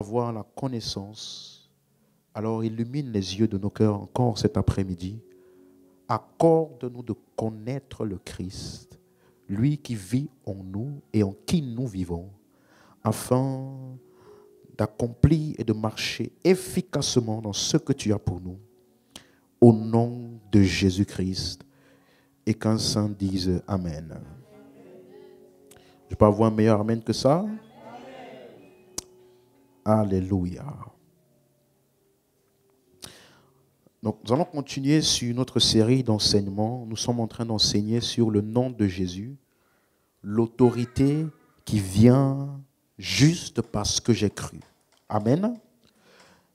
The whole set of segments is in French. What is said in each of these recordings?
avoir la connaissance, alors illumine les yeux de nos cœurs encore cet après-midi. Accorde-nous de connaître le Christ, lui qui vit en nous et en qui nous vivons, afin d'accomplir et de marcher efficacement dans ce que tu as pour nous. Au nom de Jésus-Christ. Et qu'un saint dise Amen. Je peux avoir un meilleur Amen que ça? Alléluia. Donc, nous allons continuer sur notre série d'enseignements. Nous sommes en train d'enseigner sur le nom de Jésus, l'autorité qui vient juste parce que j'ai cru. Amen.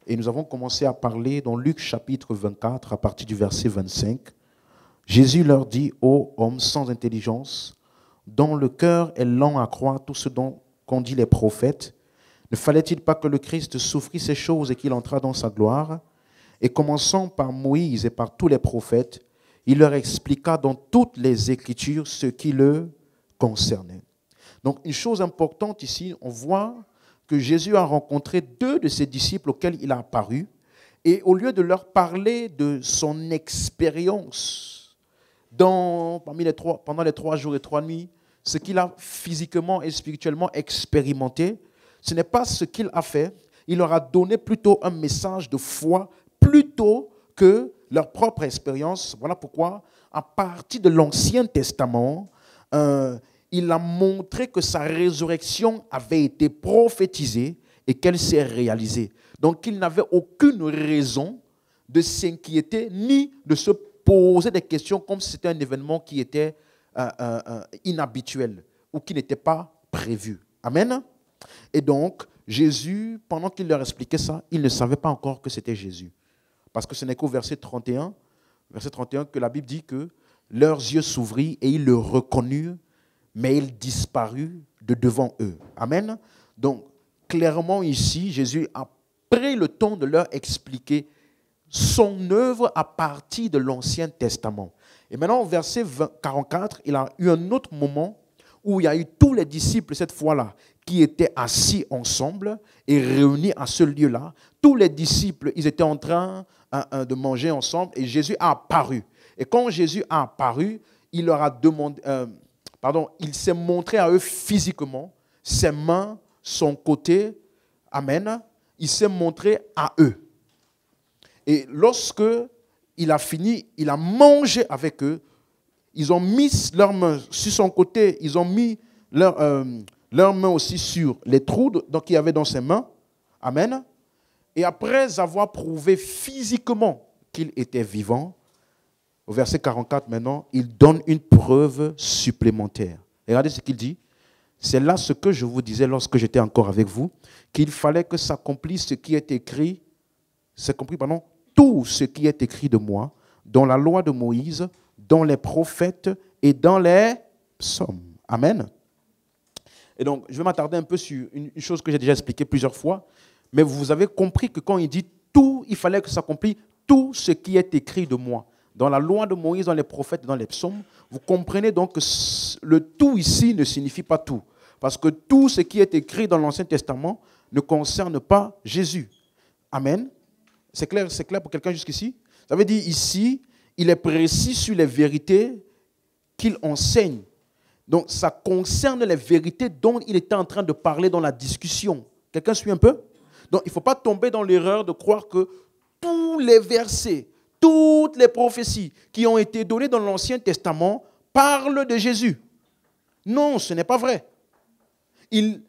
Et nous avons commencé à parler dans Luc chapitre 24, à partir du verset 25. Jésus leur dit, ô hommes sans intelligence, dont le cœur est lent à croire tout ce qu'ont dit les prophètes, ne fallait-il pas que le Christ souffrit ces choses et qu'il entrât dans sa gloire? Et commençant par Moïse et par tous les prophètes, il leur expliqua dans toutes les Écritures ce qui le concernait. Donc une chose importante ici, on voit que Jésus a rencontré deux de ses disciples auxquels il a apparu, et au lieu de leur parler de son expérience pendant les 3 jours et 3 nuits, ce qu'il a physiquement et spirituellement expérimenté, ce n'est pas ce qu'il a fait. Il leur a donné plutôt un message de foi plutôt que leur propre expérience. Voilà pourquoi, à partir de l'Ancien Testament, il a montré que sa résurrection avait été prophétisée et qu'elle s'est réalisée. Donc, il n'avait aucune raison de s'inquiéter ni de se poser des questions comme si c'était un événement qui était inhabituel ou qui n'était pas prévu. Amen. Et donc, Jésus, pendant qu'il leur expliquait ça, ils ne savaient pas encore que c'était Jésus. Parce que ce n'est qu'au verset 31, que la Bible dit que leurs yeux s'ouvrirent et ils le reconnurent, mais il disparut de devant eux. Amen. Donc, clairement ici, Jésus a pris le temps de leur expliquer son œuvre à partir de l'Ancien Testament. Et maintenant, au verset 44, il a eu un autre moment où il y a eu tous les disciples, cette fois-là, qui étaient assis ensemble et réunis à ce lieu-là. Tous les disciples, ils étaient en train de manger ensemble et Jésus a apparu. Et quand Jésus a apparu, il leur a demandé, il s'est montré à eux physiquement, ses mains, son côté, amen, il s'est montré à eux. Et lorsque il a fini, il a mangé avec eux. Ils ont mis leurs mains sur son côté, ils ont mis leurs mains aussi sur les trous qu'il y avait dans ses mains. Amen. Et après avoir prouvé physiquement qu'il était vivant, au verset 44 maintenant, il donne une preuve supplémentaire. Et regardez ce qu'il dit. C'est là ce que je vous disais lorsque j'étais encore avec vous, qu'il fallait que s'accomplisse ce qui est écrit, tout ce qui est écrit de moi, dans la loi de Moïse, dans les prophètes et dans les psaumes. Amen. Et donc, je vais m'attarder un peu sur une chose que j'ai déjà expliquée plusieurs fois, mais vous avez compris que quand il dit tout, il fallait que s'accomplisse tout ce qui est écrit de moi. Dans la loi de Moïse, dans les prophètes et dans les psaumes, vous comprenez donc que le tout ici ne signifie pas tout. Parce que tout ce qui est écrit dans l'Ancien Testament ne concerne pas Jésus. Amen. C'est clair pour quelqu'un jusqu'ici? Ça veut dire ici, il est précis sur les vérités qu'il enseigne. Donc, ça concerne les vérités dont il était en train de parler dans la discussion. Quelqu'un suit un peu? Donc, il ne faut pas tomber dans l'erreur de croire que tous les versets, toutes les prophéties qui ont été données dans l'Ancien Testament parlent de Jésus. Non, ce n'est pas vrai. Il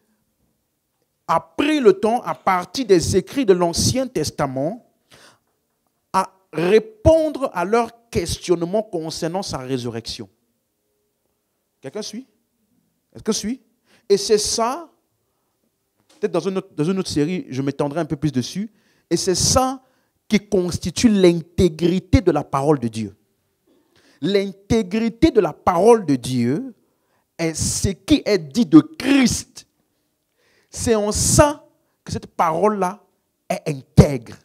a pris le temps, à partir des écrits de l'Ancien Testament, à répondre à leurs questionnements concernant sa résurrection. Quelqu'un suit? Est-ce que suit? Et c'est ça, peut-être dans une autre série, je m'étendrai un peu plus dessus, et c'est ça qui constitue l'intégrité de la parole de Dieu. L'intégrité de la parole de Dieu est ce qui est dit de Christ. C'est en ça que cette parole-là est intègre.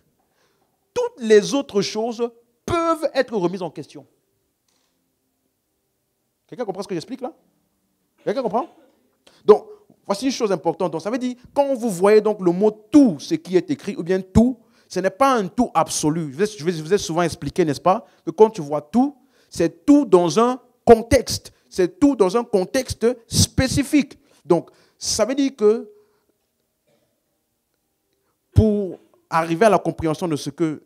Toutes les autres choses peuvent être remises en question. Quelqu'un comprend ce que j'explique là? Quelqu'un comprend? Donc, Voici une chose importante. Donc, ça veut dire, quand vous voyez donc le mot tout, ce qui est écrit, ou bien tout, ce n'est pas un tout absolu. Je vous ai souvent expliqué, n'est-ce pas, que quand tu vois tout, c'est tout dans un contexte. C'est tout dans un contexte spécifique. Donc, ça veut dire que pour arriver à la compréhension de ce que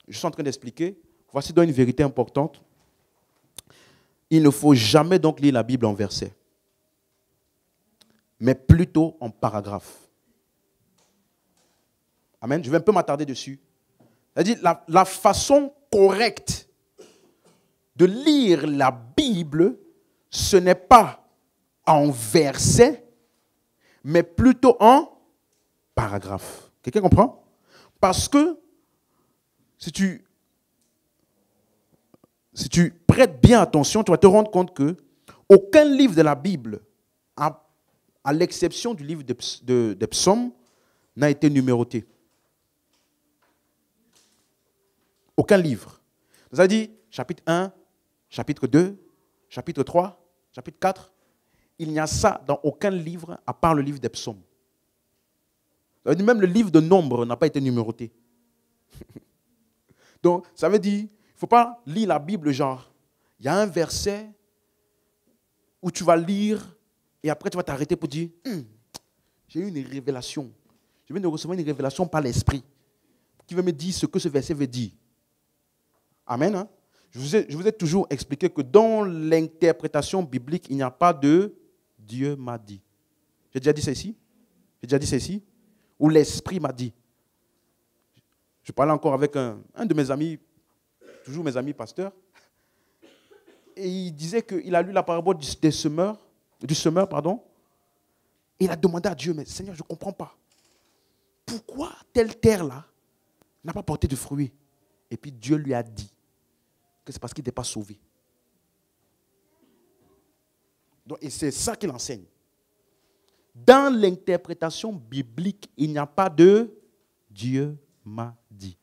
je suis en train d'expliquer, voici donc une vérité importante. Il ne faut jamais donc lire la Bible en versets, mais plutôt en paragraphes. Amen. Je vais un peu m'attarder dessus. C'est-à-dire, la façon correcte de lire la Bible, ce n'est pas en versets, mais plutôt en paragraphes. Quelqu'un comprend? Parce que si tu prêtes bien attention, tu vas te rendre compte que aucun livre de la Bible, à l'exception du livre des psaumes, n'a été numéroté. Aucun livre. Ça dit chapitre 1, chapitre 2, chapitre 3, chapitre 4. Il n'y a ça dans aucun livre à part le livre des psaumes. Ça veut dire même le livre de Nombres n'a pas été numéroté. Donc, ça veut dire, il ne faut pas lire la Bible genre, il y a un verset où tu vas lire et après tu vas t'arrêter pour dire, j'ai eu une révélation. Je viens de recevoir une révélation par l'Esprit qui veut me dire ce que ce verset veut dire. Amen. Hein? Je vous ai toujours expliqué que dans l'interprétation biblique, il n'y a pas de Dieu m'a dit. J'ai déjà dit ça ici? J'ai déjà dit ça ici? Ou l'Esprit m'a dit. Je parlais encore avec un de mes amis, toujours mes amis pasteurs, et il disait qu'il a lu la parabole du semeur, et il a demandé à Dieu, mais Seigneur, je ne comprends pas. Pourquoi telle terre-là n'a pas porté de fruits? Et puis Dieu lui a dit que c'est parce qu'il n'était pas sauvé. Donc, et c'est ça qu'il enseigne. Dans l'interprétation biblique, il n'y a pas de Dieu m'a dit.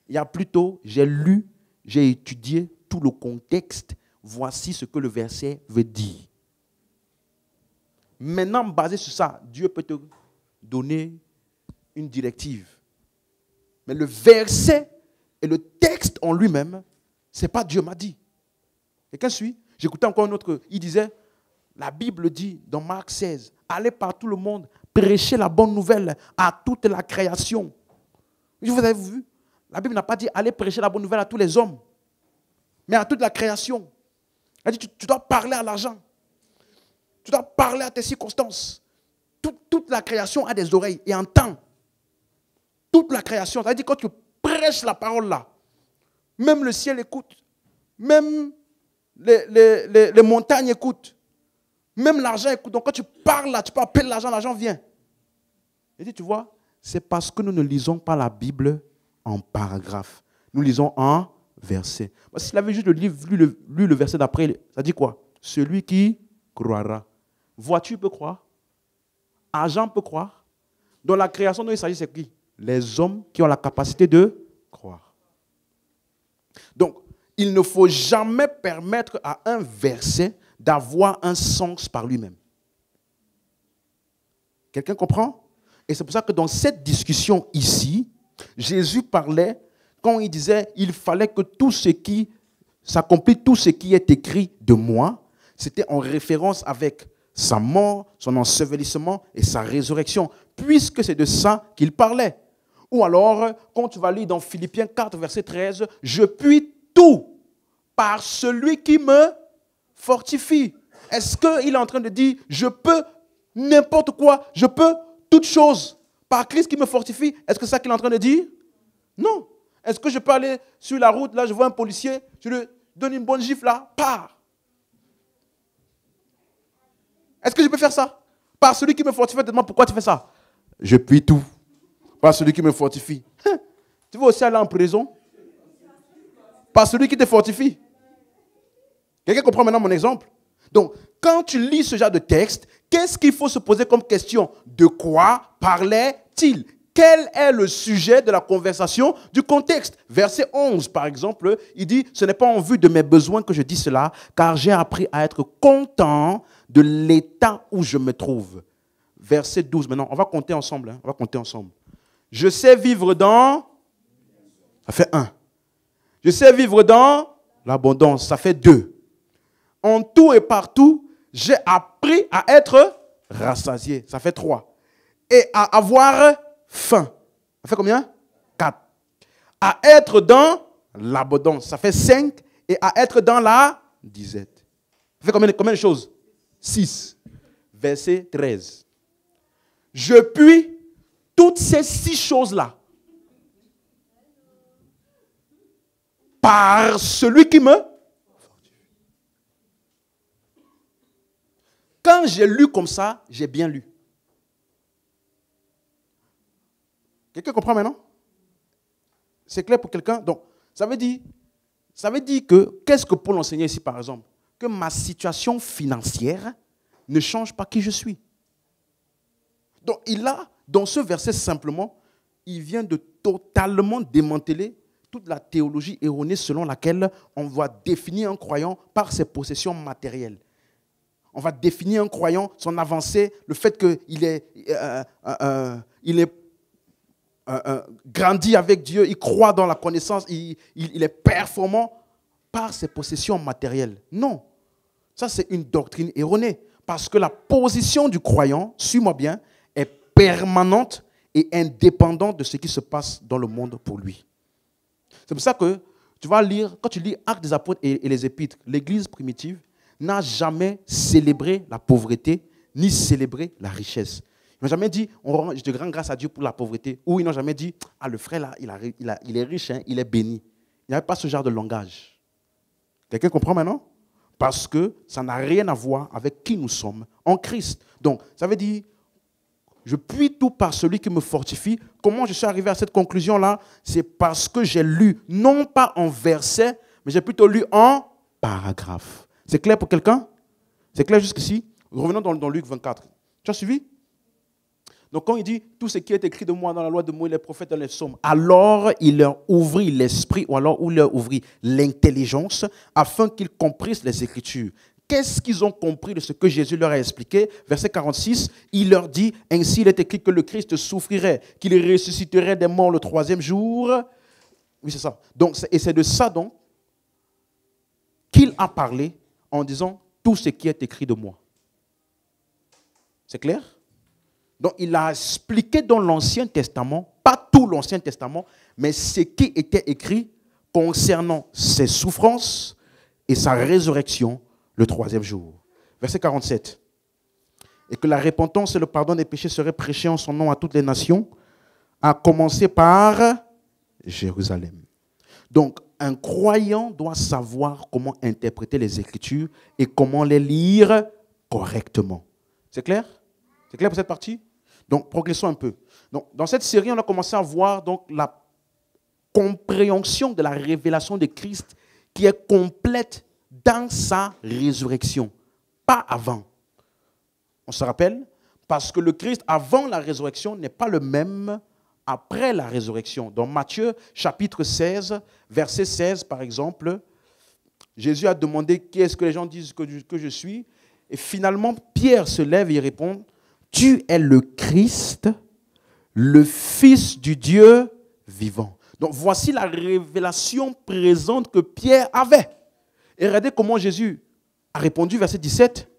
Il y a plutôt, j'ai lu, j'ai étudié tout le contexte, voici ce que le verset veut dire. Maintenant, basé sur ça, Dieu peut te donner une directive. Mais le verset et le texte en lui-même, ce n'est pas Dieu m'a dit. Quelqu'un suit? J'écoutais encore un autre, il disait, la Bible dit dans Marc 16, allez par tout le monde, prêchez la bonne nouvelle à toute la création. Vous avez vu? La Bible n'a pas dit allez prêcher la bonne nouvelle à tous les hommes, mais à toute la création. Elle dit tu dois parler à l'argent. Tu dois parler à tes circonstances. Toute la création a des oreilles et entend. Toute la création. C'est-à-dire quand tu prêches la parole là, même le ciel écoute, même les montagnes écoutent, même l'argent écoute. Donc quand tu parles là, tu peux appeler l'argent vient. Et dit, tu vois, c'est parce que nous ne lisons pas la Bible en paragraphes. Nous lisons en versets. S'il avait juste lu le verset d'après, ça dit quoi? Celui qui croira. Voiture peut croire. Argent peut croire. Dans la création dont il s'agit, c'est qui? Les hommes qui ont la capacité de croire. Donc, il ne faut jamais permettre à un verset d'avoir un sens par lui-même. Quelqu'un comprend? Et c'est pour ça que dans cette discussion ici, Jésus parlait, quand il disait il fallait que tout ce qui s'accomplit, tout ce qui est écrit de moi, c'était en référence avec sa mort, son ensevelissement et sa résurrection, puisque c'est de ça qu'il parlait. Ou alors, quand tu vas lire dans Philippiens 4, verset 13, je puis tout par celui qui me fortifie. Est-ce qu'il est en train de dire, je peux n'importe quoi, je peux toute chose par Christ qui me fortifie? Est-ce que c'est ça qu'il est en train de dire? Non. Est-ce que je peux aller sur la route, là je vois un policier, je lui donne une bonne gifle là, pars. Est-ce que je peux faire ça? Par celui qui me fortifie, demande pourquoi tu fais ça? Je puis tout. Par celui qui me fortifie. Tu veux aussi aller en prison? Par celui qui te fortifie. Quelqu'un comprend maintenant mon exemple? Donc, quand tu lis ce genre de texte, qu'est-ce qu'il faut se poser comme question? De quoi parlait-il? Quel est le sujet de la conversation, du contexte? Verset 11, par exemple, il dit, ce n'est pas en vue de mes besoins que je dis cela, car j'ai appris à être content de l'état où je me trouve. verset 12. Maintenant, on va compter ensemble. On va compter ensemble. Je sais vivre dans... Ça fait 1. Je sais vivre dans l'abondance. Ça fait 2. En tout et partout, j'ai appris à être rassasié. Ça fait 3. Et à avoir faim. Ça fait combien? 4. À être dans l'abondance. Ça fait 5. Et à être dans la disette. Ça fait combien de choses? 6. Verset 13. Je puis toutes ces 6 choses-là par celui qui me... Quand j'ai lu comme ça, j'ai bien lu. Quelqu'un comprend maintenant? C'est clair pour quelqu'un? Donc, ça veut dire que, qu'est-ce que Paul enseignait ici par exemple? Que ma situation financière ne change pas qui je suis. Donc, dans ce verset simplement, il vient de totalement démanteler toute la théologie erronée selon laquelle on va définir un croyant par ses possessions matérielles. On va définir un croyant, son avancée, le fait qu'il est grandi avec Dieu, il croit dans la connaissance, il est performant par ses possessions matérielles. Non, ça c'est une doctrine erronée. Parce que la position du croyant, suis-moi bien, est permanente et indépendante de ce qui se passe dans le monde pour lui. C'est pour ça que tu vas lire, quand tu lis Actes des Apôtres et les Épîtres, l'Église primitive n'a jamais célébré la pauvreté ni célébré la richesse. Ils n'ont jamais dit je te rends grâce à Dieu pour la pauvreté. Ou ils n'ont jamais dit le frère là, il est riche, hein, il est béni. Il n'y avait pas ce genre de langage. Quelqu'un comprend maintenant? Parce que ça n'a rien à voir avec qui nous sommes en Christ. Donc, ça veut dire, je puis tout par celui qui me fortifie. Comment je suis arrivé à cette conclusion-là? C'est parce que j'ai lu, non pas en verset, mais j'ai plutôt lu en paragraphe. C'est clair pour quelqu'un? C'est clair jusqu'ici? Revenons dans Luc 24. Tu as suivi? Donc, quand il dit tout ce qui est écrit de moi dans la loi de Moïse, les prophètes et les psaumes, alors il leur ouvrit l'esprit, ou alors il leur ouvrit l'intelligence, afin qu'ils comprissent les Écritures. Qu'est-ce qu'ils ont compris de ce que Jésus leur a expliqué? Verset 46, il leur dit, ainsi il est écrit que le Christ souffrirait, qu'il ressusciterait des morts le 3e jour. Oui, c'est ça. Donc, et c'est de ça donc qu'il a parlé en disant tout ce qui est écrit de moi. C'est clair? Donc, il a expliqué dans l'Ancien Testament, pas tout l'Ancien Testament, mais ce qui était écrit concernant ses souffrances et sa résurrection le 3e jour. Verset 47. Et que la repentance et le pardon des péchés seraient prêchés en son nom à toutes les nations, à commencer par Jérusalem. Donc, un croyant doit savoir comment interpréter les Écritures et comment les lire correctement. C'est clair? C'est clair pour cette partie? Donc, progressons un peu. Donc, dans cette série, on a commencé à voir donc, la compréhension de la révélation de Christ qui est complète dans sa résurrection, pas avant. On se rappelle? Parce que le Christ, avant la résurrection, n'est pas le même après la résurrection. Dans Matthieu, chapitre 16, verset 16, par exemple, Jésus a demandé qui est-ce que les gens disent que je suis. Et finalement, Pierre se lève et il répond, tu es le Christ, le Fils du Dieu vivant. Donc, voici la révélation présente que Pierre avait. Et regardez comment Jésus a répondu, verset 17.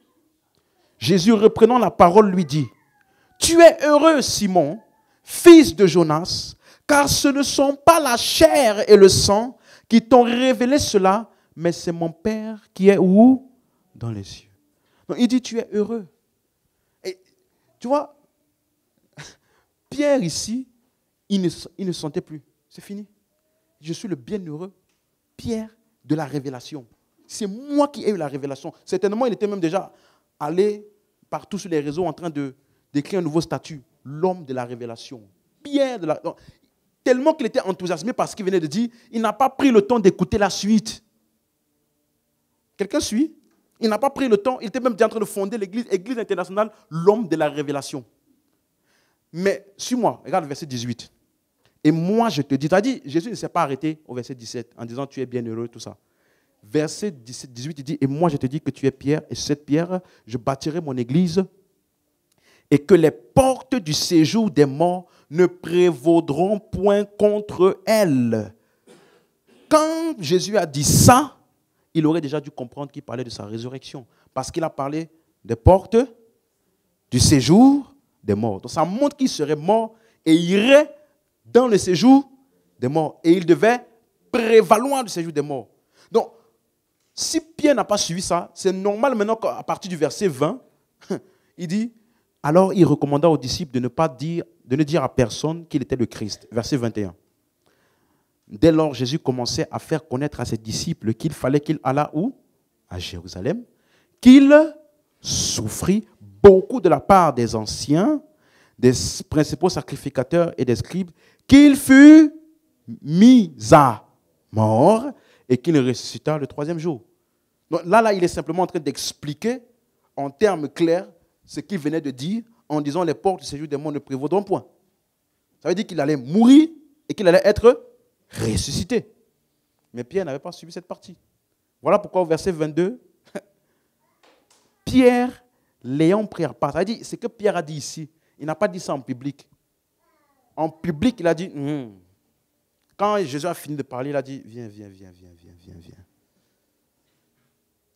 Jésus, reprenant la parole, lui dit, « Tu es heureux, Simon, fils de Jonas, car ce ne sont pas la chair et le sang qui t'ont révélé cela, mais c'est mon Père qui est où? Dans les cieux. » Donc, il dit, « Tu es heureux. » Et tu vois, Pierre ici, il ne sentait plus. C'est fini. Je suis le bienheureux Pierre de la révélation. C'est moi qui ai eu la révélation. Certainement, il était même déjà allé partout sur les réseaux en train d'écrire un nouveau statut. L'homme de la révélation. Pierre de la... Donc, tellement qu'il était enthousiasmé par ce qu'il venait de dire, il n'a pas pris le temps d'écouter la suite. Quelqu'un suit? Il n'a pas pris le temps, il était même déjà en train de fonder l'Église internationale, l'homme de la révélation. Mais, suis-moi, regarde le verset 18. Et moi, je te dis, tu as dit, Jésus ne s'est pas arrêté au verset 17 en disant tu es bienheureux, tout ça. Verset 18, il dit, et moi je te dis que tu es Pierre, et sur cette pierre, je bâtirai mon église, et que les portes du séjour des morts ne prévaudront point contre elle. Quand Jésus a dit ça, il aurait déjà dû comprendre qu'il parlait de sa résurrection. Parce qu'il a parlé des portes du séjour des morts. Donc ça montre qu'il serait mort et irait dans le séjour des morts. Et il devait prévaloir du séjour des morts. Donc, si Pierre n'a pas suivi ça, c'est normal maintenant qu'à partir du verset 20, il dit, alors il recommanda aux disciples de ne dire à personne qu'il était le Christ. Verset 21. Dès lors, Jésus commençait à faire connaître à ses disciples qu'il fallait qu'il allât où? À Jérusalem. Qu'il souffrit beaucoup de la part des anciens, des principaux sacrificateurs et des scribes, qu'il fut mis à mort et qu'il ressuscita le troisième jour. Donc là, il est simplement en train d'expliquer en termes clairs ce qu'il venait de dire en disant les portes du séjour des morts ne prévaudront point. Ça veut dire qu'il allait mourir et qu'il allait être ressuscité. Mais Pierre n'avait pas suivi cette partie. Voilà pourquoi au verset 22, Pierre, l'ayant pris à part, ça veut dire ce que Pierre a dit ici, il n'a pas dit ça en public. En public, il a dit, quand Jésus a fini de parler, il a dit, viens.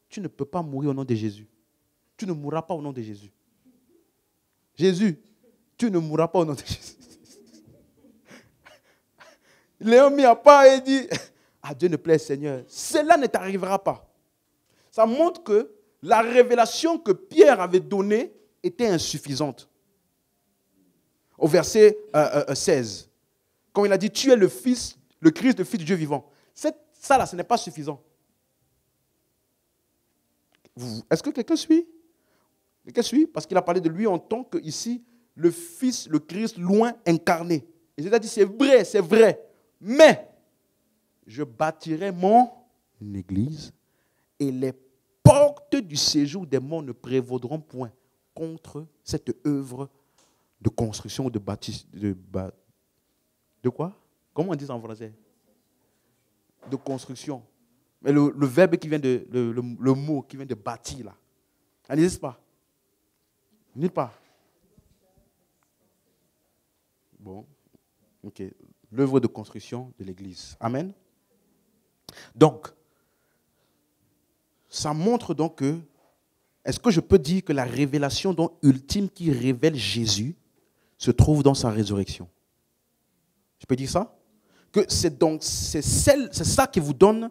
Tu ne peux pas mourir au nom de Jésus. Tu ne mourras pas au nom de Jésus. Jésus, tu ne mourras pas au nom de Jésus. Léon mis à part et dit, à Dieu ne plaise Seigneur, cela ne t'arrivera pas. Ça montre que la révélation que Pierre avait donnée était insuffisante. Au verset 16, quand il a dit, tu es le Fils, le Christ, le Fils du Dieu vivant. Ça là, ce n'est pas suffisant. Est-ce que quelqu'un suit? Quelqu'un suit? Parce qu'il a parlé de lui en tant que, ici, le Fils, le Christ, loin incarné. Et Jésus a dit, c'est vrai. Mais, je bâtirai mon église et les portes du séjour des morts ne prévaudront point contre cette œuvre de construction, de bâtisse, de quoi? Comment on dit ça en français? De construction. Mais le verbe qui vient de, le mot qui vient de bâtir là, ça n'existe pas. Nulle part. Bon, ok. L'œuvre de construction de l'église. Amen. Donc, ça montre donc que, est-ce que je peux dire que la révélation donc ultime qui révèle Jésus se trouve dans sa résurrection? Je peux dire ça? Que c'est ça qui vous donne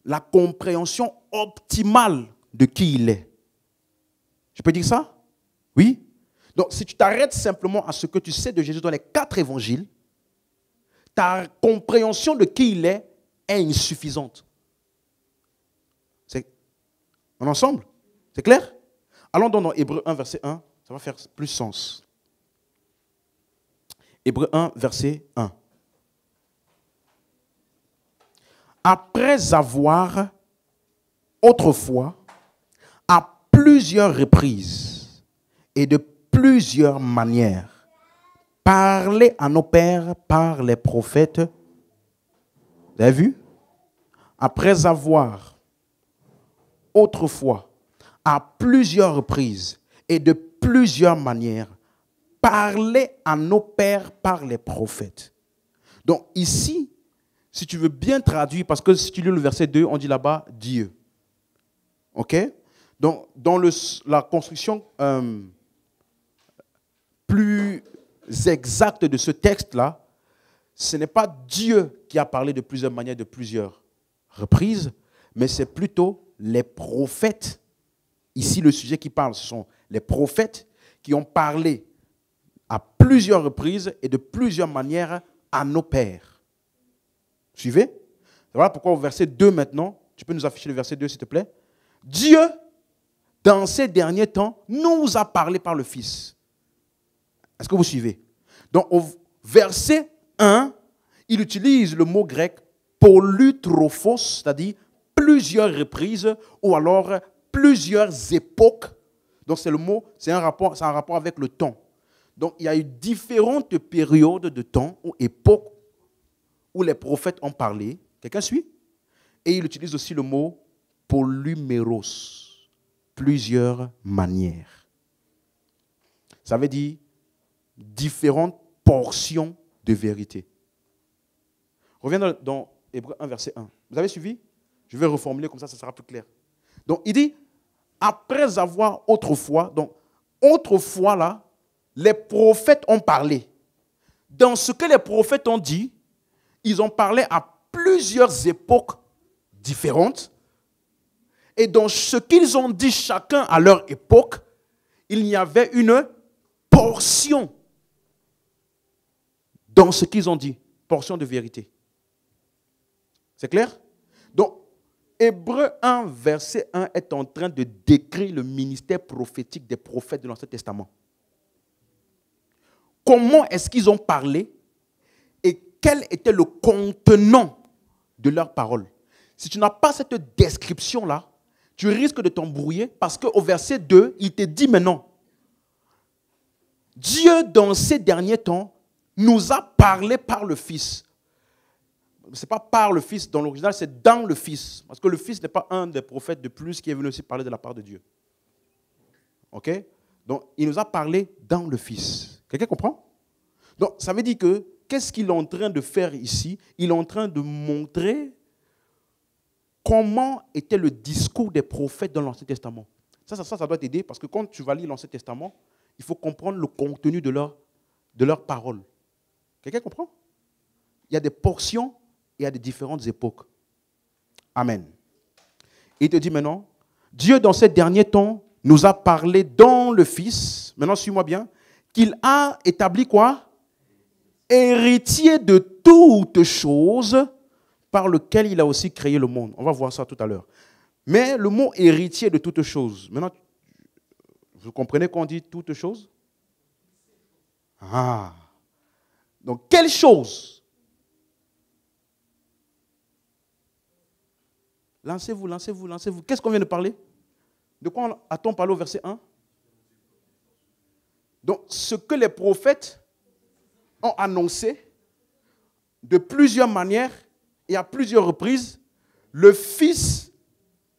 la compréhension optimale de qui il est. Je peux dire ça? Oui? Donc, si tu t'arrêtes simplement à ce que tu sais de Jésus dans les 4 évangiles, ta compréhension de qui il est insuffisante. On est ensemble? C'est clair? Allons donc dans Hébreux 1, verset 1, ça va faire plus sens. Hébreux 1, verset 1. Après avoir autrefois, à plusieurs reprises et de plusieurs manières, parlé à nos pères par les prophètes. Vous avez vu? Après avoir autrefois, à plusieurs reprises et de plusieurs manières, parlé à nos pères par les prophètes. Donc ici, si tu veux bien traduire, parce que si tu lis le verset 2, on dit là-bas Dieu. OK? Donc dans la construction plus exacte de ce texte-là, ce n'est pas Dieu qui a parlé de plusieurs manières, de plusieurs reprises, mais c'est plutôt les prophètes. Ici, le sujet qui parle, ce sont les prophètes qui ont parlé à plusieurs reprises et de plusieurs manières à nos pères. Suivez? Voilà pourquoi au verset 2 maintenant, tu peux nous afficher le verset 2 s'il te plaît. Dieu, dans ces derniers temps, nous a parlé par le Fils. Est-ce que vous suivez? Donc au verset 1, il utilise le mot grec polytrophos, c'est-à-dire plusieurs reprises ou alors plusieurs époques. Donc c'est le mot, c'est un rapport avec le temps. Donc il y a eu différentes périodes de temps ou époques où les prophètes ont parlé. Quelqu'un suit? Et il utilise aussi le mot polyméros, plusieurs manières. Ça veut dire différentes portions de vérité. Reviens dans Hébreux 1, verset 1. Vous avez suivi? Je vais reformuler comme ça sera plus clair. Donc, il dit, après avoir autrefois, donc, autrefois là, les prophètes ont parlé. Dans ce que les prophètes ont dit, ils ont parlé à plusieurs époques différentes. Et dans ce qu'ils ont dit chacun à leur époque, il y avait une portion dans ce qu'ils ont dit, portion de vérité. C'est clair? Donc, Hébreux 1, verset 1 est en train de décrire le ministère prophétique des prophètes de l'Ancien Testament. Comment est-ce qu'ils ont parlé et quel était le contenant de leurs paroles? Si tu n'as pas cette description-là, tu risques de t'embrouiller parce qu'au verset 2, il te dit maintenant, Dieu, dans ces derniers temps, nous a parlé par le Fils. Ce n'est pas par le Fils dans l'original, c'est dans le Fils. Parce que le Fils n'est pas un des prophètes de plus qui est venu aussi parler de la part de Dieu. OK? Donc, il nous a parlé dans le Fils. Quelqu'un comprend? Donc, ça veut dire que, qu'est-ce qu'il est en train de faire ici? Il est en train de montrer comment était le discours des prophètes dans l'Ancien Testament. Ça doit t'aider parce que quand tu vas lire l'Ancien Testament, il faut comprendre le contenu de leurs paroles. Quelqu'un comprend? Il y a des portions et il y a des différentes époques. Amen. Il te dit maintenant, Dieu dans ces derniers temps nous a parlé dans le Fils, maintenant suis-moi bien, qu'il a établi quoi? Héritier de toutes choses par lequel il a aussi créé le monde. On va voir ça tout à l'heure. Mais le mot héritier de toutes choses, maintenant, vous comprenez qu'on dit toutes choses? Ah. Donc, quelle chose? Lancez-vous, lancez-vous, lancez-vous. Qu'est-ce qu'on vient de parler? De quoi a-t-on parlé au verset 1? Donc, ce que les prophètes ont annoncé de plusieurs manières et à plusieurs reprises, le Fils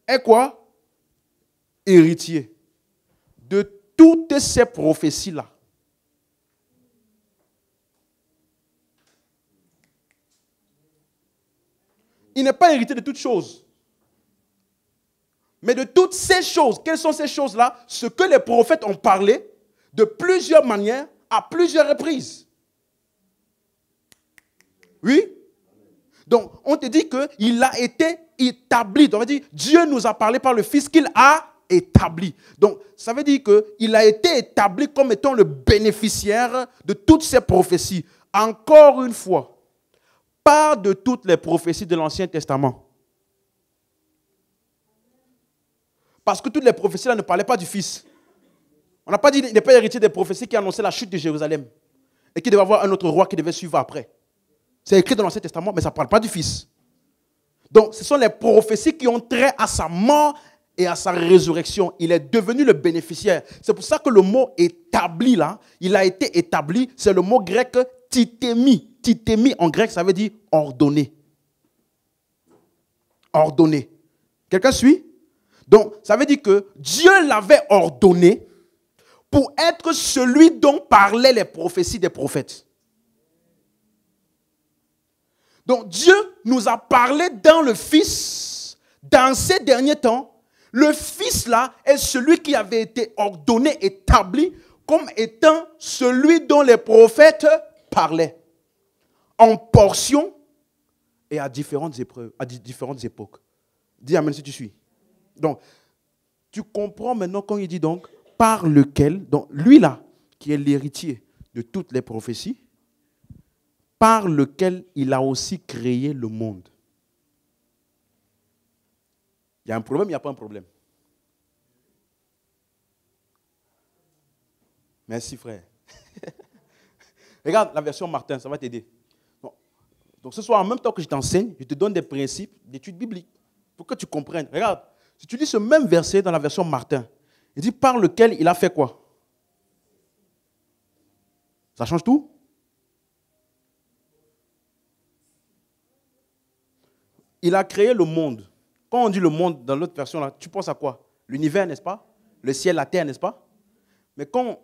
est quoi? Héritier de toutes ces prophéties-là. Il n'est pas héritier de toutes choses. Mais de toutes ces choses, quelles sont ces choses-là? Ce que les prophètes ont parlé de plusieurs manières, à plusieurs reprises. Oui? Donc, on te dit qu'il a été établi. Donc, on dit, Dieu nous a parlé par le Fils qu'il a établi. Donc, ça veut dire qu'il a été établi comme étant le bénéficiaire de toutes ces prophéties. Encore une fois, pas de toutes les prophéties de l'Ancien Testament. Parce que toutes les prophéties là ne parlaient pas du Fils. On n'a pas dit qu'il n'est pas héritier des prophéties qui annonçaient la chute de Jérusalem et qu'il devait avoir un autre roi qui devait suivre après. C'est écrit dans l'Ancien Testament, mais ça ne parle pas du Fils. Donc, ce sont les prophéties qui ont trait à sa mort et à sa résurrection. Il est devenu le bénéficiaire. C'est pour ça que le mot établi là, il a été établi, c'est le mot grec titémi. Titémi en grec, ça veut dire ordonné. Ordonné. Quelqu'un suit? Donc, ça veut dire que Dieu l'avait ordonné pour être celui dont parlaient les prophéties des prophètes. Donc, Dieu nous a parlé dans le Fils, dans ces derniers temps. Le Fils, là, est celui qui avait été ordonné, établi, comme étant celui dont les prophètes parlaient. En portions et à différentes épreuves, à différentes époques. Dis amen si tu suis. Donc, tu comprends maintenant quand il dit donc, par lequel, donc lui là, qui est l'héritier de toutes les prophéties, par lequel il a aussi créé le monde. Il y a un problème, il n'y a pas un problème. Merci frère. Regarde la version Martin, ça va t'aider. Donc ce soir, en même temps que je t'enseigne, je te donne des principes d'études bibliques pour que tu comprennes. Regarde, si tu lis ce même verset dans la version Martin, il dit par lequel il a fait quoi? Ça change tout? Il a créé le monde. Quand on dit le monde dans l'autre version, là, tu penses à quoi? L'univers, n'est-ce pas? Le ciel, la terre, n'est-ce pas? Mais quand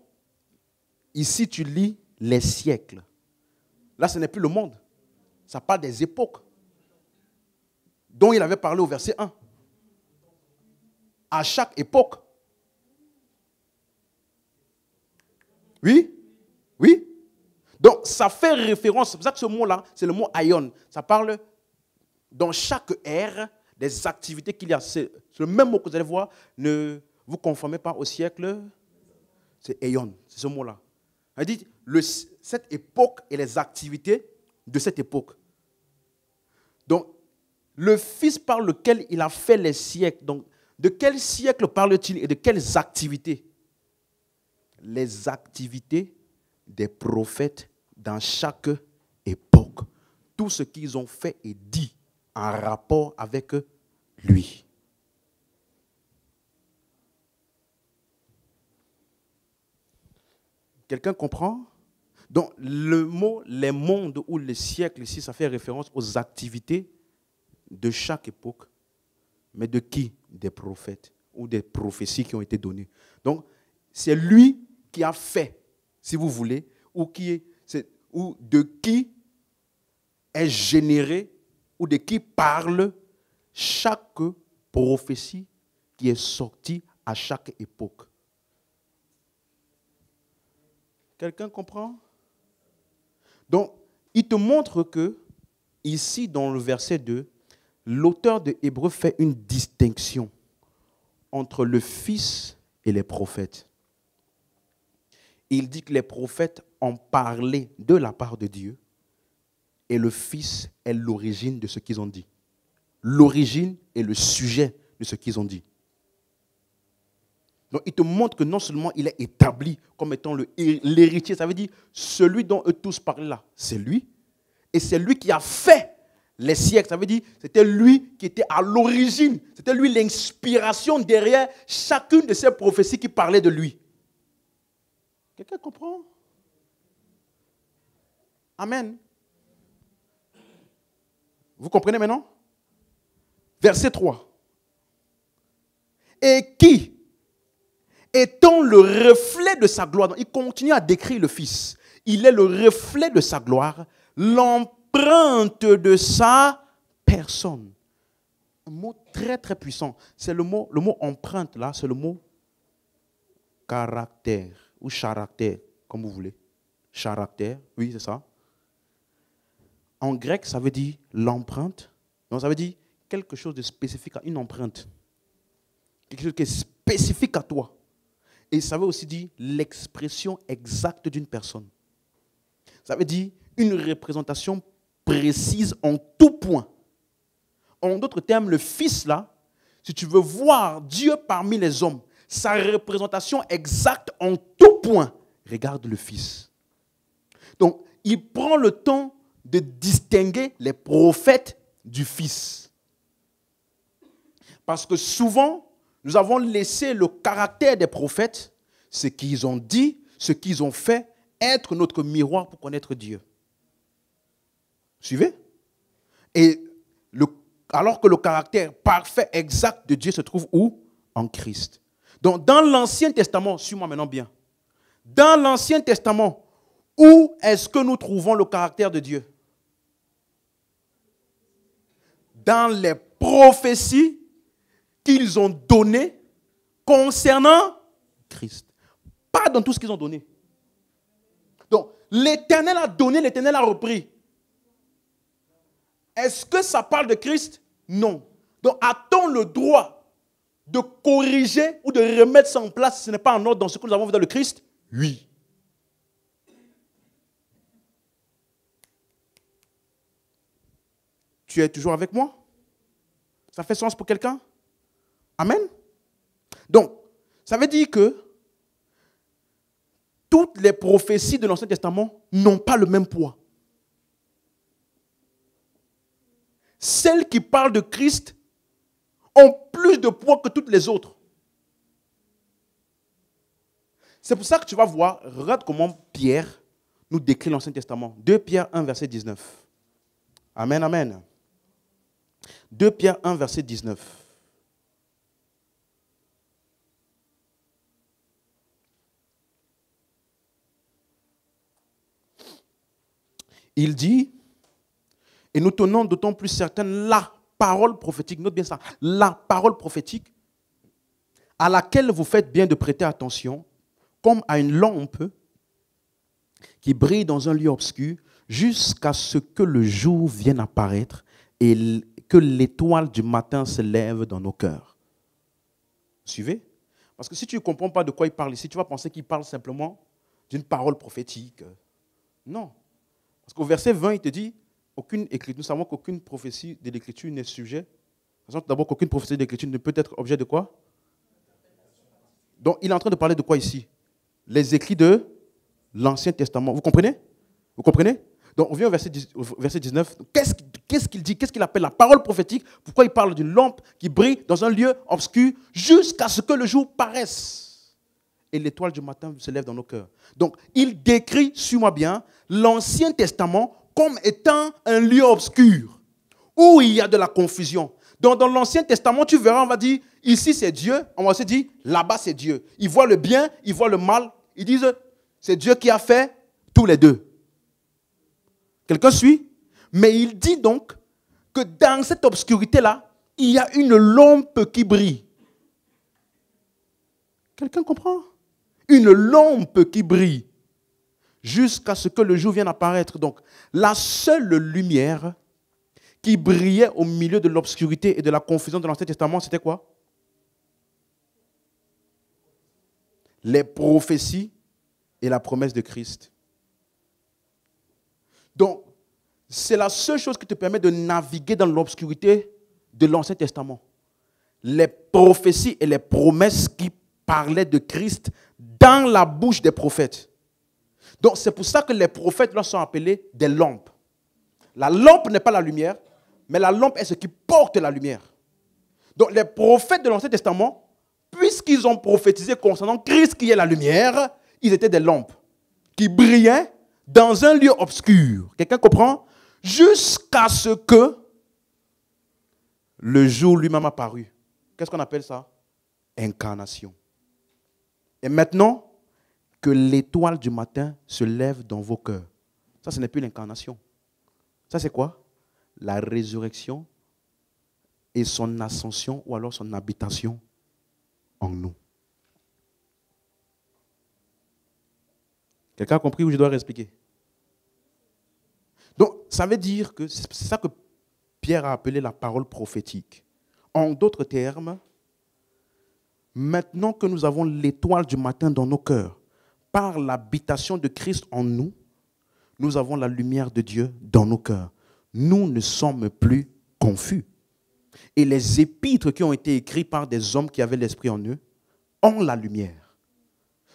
ici tu lis les siècles. Là, ce n'est plus le monde. Ça parle des époques dont il avait parlé au verset 1. À chaque époque. Oui? Oui? Donc, ça fait référence, c'est pour ça que ce mot-là, c'est le mot aion. Ça parle dans chaque ère des activités qu'il y a. C'est le même mot que vous allez voir. Ne vous conformez pas au siècle. C'est aion, c'est ce mot-là. Elle dit cette époque et les activités de cette époque. Donc, le Fils par lequel il a fait les siècles. Donc, de quel siècle parle-t-il et de quelles activités? Les activités des prophètes dans chaque époque. Tout ce qu'ils ont fait et dit en rapport avec lui. Quelqu'un comprend? Donc, le mot, les mondes ou les siècles, ici, ça fait référence aux activités de chaque époque. Mais de qui? Des prophètes ou des prophéties qui ont été données. Donc, c'est lui qui a fait, si vous voulez, ou de qui est généré, ou de qui parle chaque prophétie qui est sortie à chaque époque. Quelqu'un comprend? Donc, il te montre que, ici, dans le verset 2, l'auteur de Hébreux fait une distinction entre le Fils et les prophètes. Il dit que les prophètes ont parlé de la part de Dieu et le Fils est l'origine de ce qu'ils ont dit. L'origine est le sujet de ce qu'ils ont dit. Donc, il te montre que non seulement il est établi comme étant l'héritier, ça veut dire celui dont eux tous parlent là, c'est lui. Et c'est lui qui a fait les siècles. Ça veut dire c'était lui qui était à l'origine. C'était lui l'inspiration derrière chacune de ces prophéties qui parlaient de lui. Quelqu'un comprend? Amen. Vous comprenez maintenant? Verset 3. Et qui, étant le reflet de sa gloire, donc il continue à décrire le Fils. Il est le reflet de sa gloire, l'empreinte de sa personne. Un mot très très puissant. C'est le mot empreinte là, c'est le mot caractère ou caractère, comme vous voulez. Caractère, oui c'est ça. En grec, ça veut dire l'empreinte. Donc ça veut dire quelque chose de spécifique à une empreinte. Quelque chose qui est spécifique à toi. Et ça veut aussi dire l'expression exacte d'une personne. Ça veut dire une représentation précise en tout point. En d'autres termes, le Fils là, si tu veux voir Dieu parmi les hommes, sa représentation exacte en tout point, regarde le Fils. Donc, il prend le temps de distinguer les prophètes du Fils. Parce que souvent, nous avons laissé le caractère des prophètes, ce qu'ils ont dit, ce qu'ils ont fait, être notre miroir pour connaître Dieu. Suivez? Et alors que le caractère parfait, exact de Dieu se trouve où? En Christ. Donc, dans l'Ancien Testament, suis-moi maintenant bien, dans l'Ancien Testament, où est-ce que nous trouvons le caractère de Dieu? Dans les prophéties qu'ils ont données concernant Christ. Pas dans tout ce qu'ils ont donné. Donc, l'Éternel a donné, l'Éternel a repris. Est-ce que ça parle de Christ? Non. Donc, a-t-on le droit de corriger ou de remettre ça en place si ce n'est pas en ordre dans ce que nous avons vu dans le Christ? Oui. Tu es toujours avec moi? Ça fait sens pour quelqu'un? Amen? Donc, ça veut dire que toutes les prophéties de l'Ancien Testament n'ont pas le même poids. Celles qui parlent de Christ ont plus de poids que toutes les autres. C'est pour ça que tu vas voir, regarde comment Pierre nous décrit l'Ancien Testament. 2 Pierre 1, verset 19. Amen, amen. 2 Pierre 1, verset 19. Il dit, et nous tenons d'autant plus certaine la parole prophétique, note bien ça, la parole prophétique à laquelle vous faites bien de prêter attention, comme à une lampe qui brille dans un lieu obscur, jusqu'à ce que le jour vienne apparaître et que l'étoile du matin se lève dans nos cœurs. Suivez? Parce que si tu ne comprends pas de quoi il parle ici, tu vas penser qu'il parle simplement d'une parole prophétique. Non. Parce qu'au verset 20, il te dit, nous savons qu'aucune prophétie de l'Écriture n'est sujet. D'abord, qu'aucune prophétie de l'Écriture ne peut être objet de quoi? Donc, il est en train de parler de quoi ici? Les écrits de l'Ancien Testament. Vous comprenez? Vous comprenez? Donc, on vient au verset 19. Qu'est-ce qu'il dit? Qu'est-ce qu'il appelle la parole prophétique? Pourquoi il parle d'une lampe qui brille dans un lieu obscur jusqu'à ce que le jour paraisse et l'étoile du matin se lève dans nos cœurs? Donc, il décrit, suis-moi bien, l'Ancien Testament comme étant un lieu obscur où il y a de la confusion. Donc, dans l'Ancien Testament, tu verras, on va dire, ici c'est Dieu, on va se dire, là-bas c'est Dieu. Ils voient le bien, ils voient le mal, ils disent, c'est Dieu qui a fait tous les deux. Quelqu'un suit? Mais il dit donc que dans cette obscurité-là, il y a une lampe qui brille. Quelqu'un comprend? Une lampe qui brille jusqu'à ce que le jour vienne apparaître. Donc, la seule lumière qui brillait au milieu de l'obscurité et de la confusion de l'Ancien Testament, c'était quoi? Les prophéties et la promesse de Christ. Donc, c'est la seule chose qui te permet de naviguer dans l'obscurité de l'Ancien Testament. Les prophéties et les promesses qui parlaient de Christ dans la bouche des prophètes. Donc, c'est pour ça que les prophètes là sont appelés des lampes. La lampe n'est pas la lumière, mais la lampe est ce qui porte la lumière. Donc, les prophètes de l'Ancien Testament, puisqu'ils ont prophétisé concernant Christ qui est la lumière, ils étaient des lampes qui brillaient dans un lieu obscur. Quelqu'un comprend? Jusqu'à ce que le jour lui-même apparut. Qu'est-ce qu'on appelle ça? Incarnation. Et maintenant, que l'étoile du matin se lève dans vos cœurs. Ça, ce n'est plus l'incarnation. Ça, c'est quoi? La résurrection et son ascension ou alors son habitation en nous. Quelqu'un a compris ou je dois réexpliquer? Donc, ça veut dire que c'est ça que Pierre a appelé la parole prophétique. En d'autres termes, maintenant que nous avons l'étoile du matin dans nos cœurs, par l'habitation de Christ en nous, nous avons la lumière de Dieu dans nos cœurs. Nous ne sommes plus confus. Et les épîtres qui ont été écrits par des hommes qui avaient l'esprit en eux ont la lumière.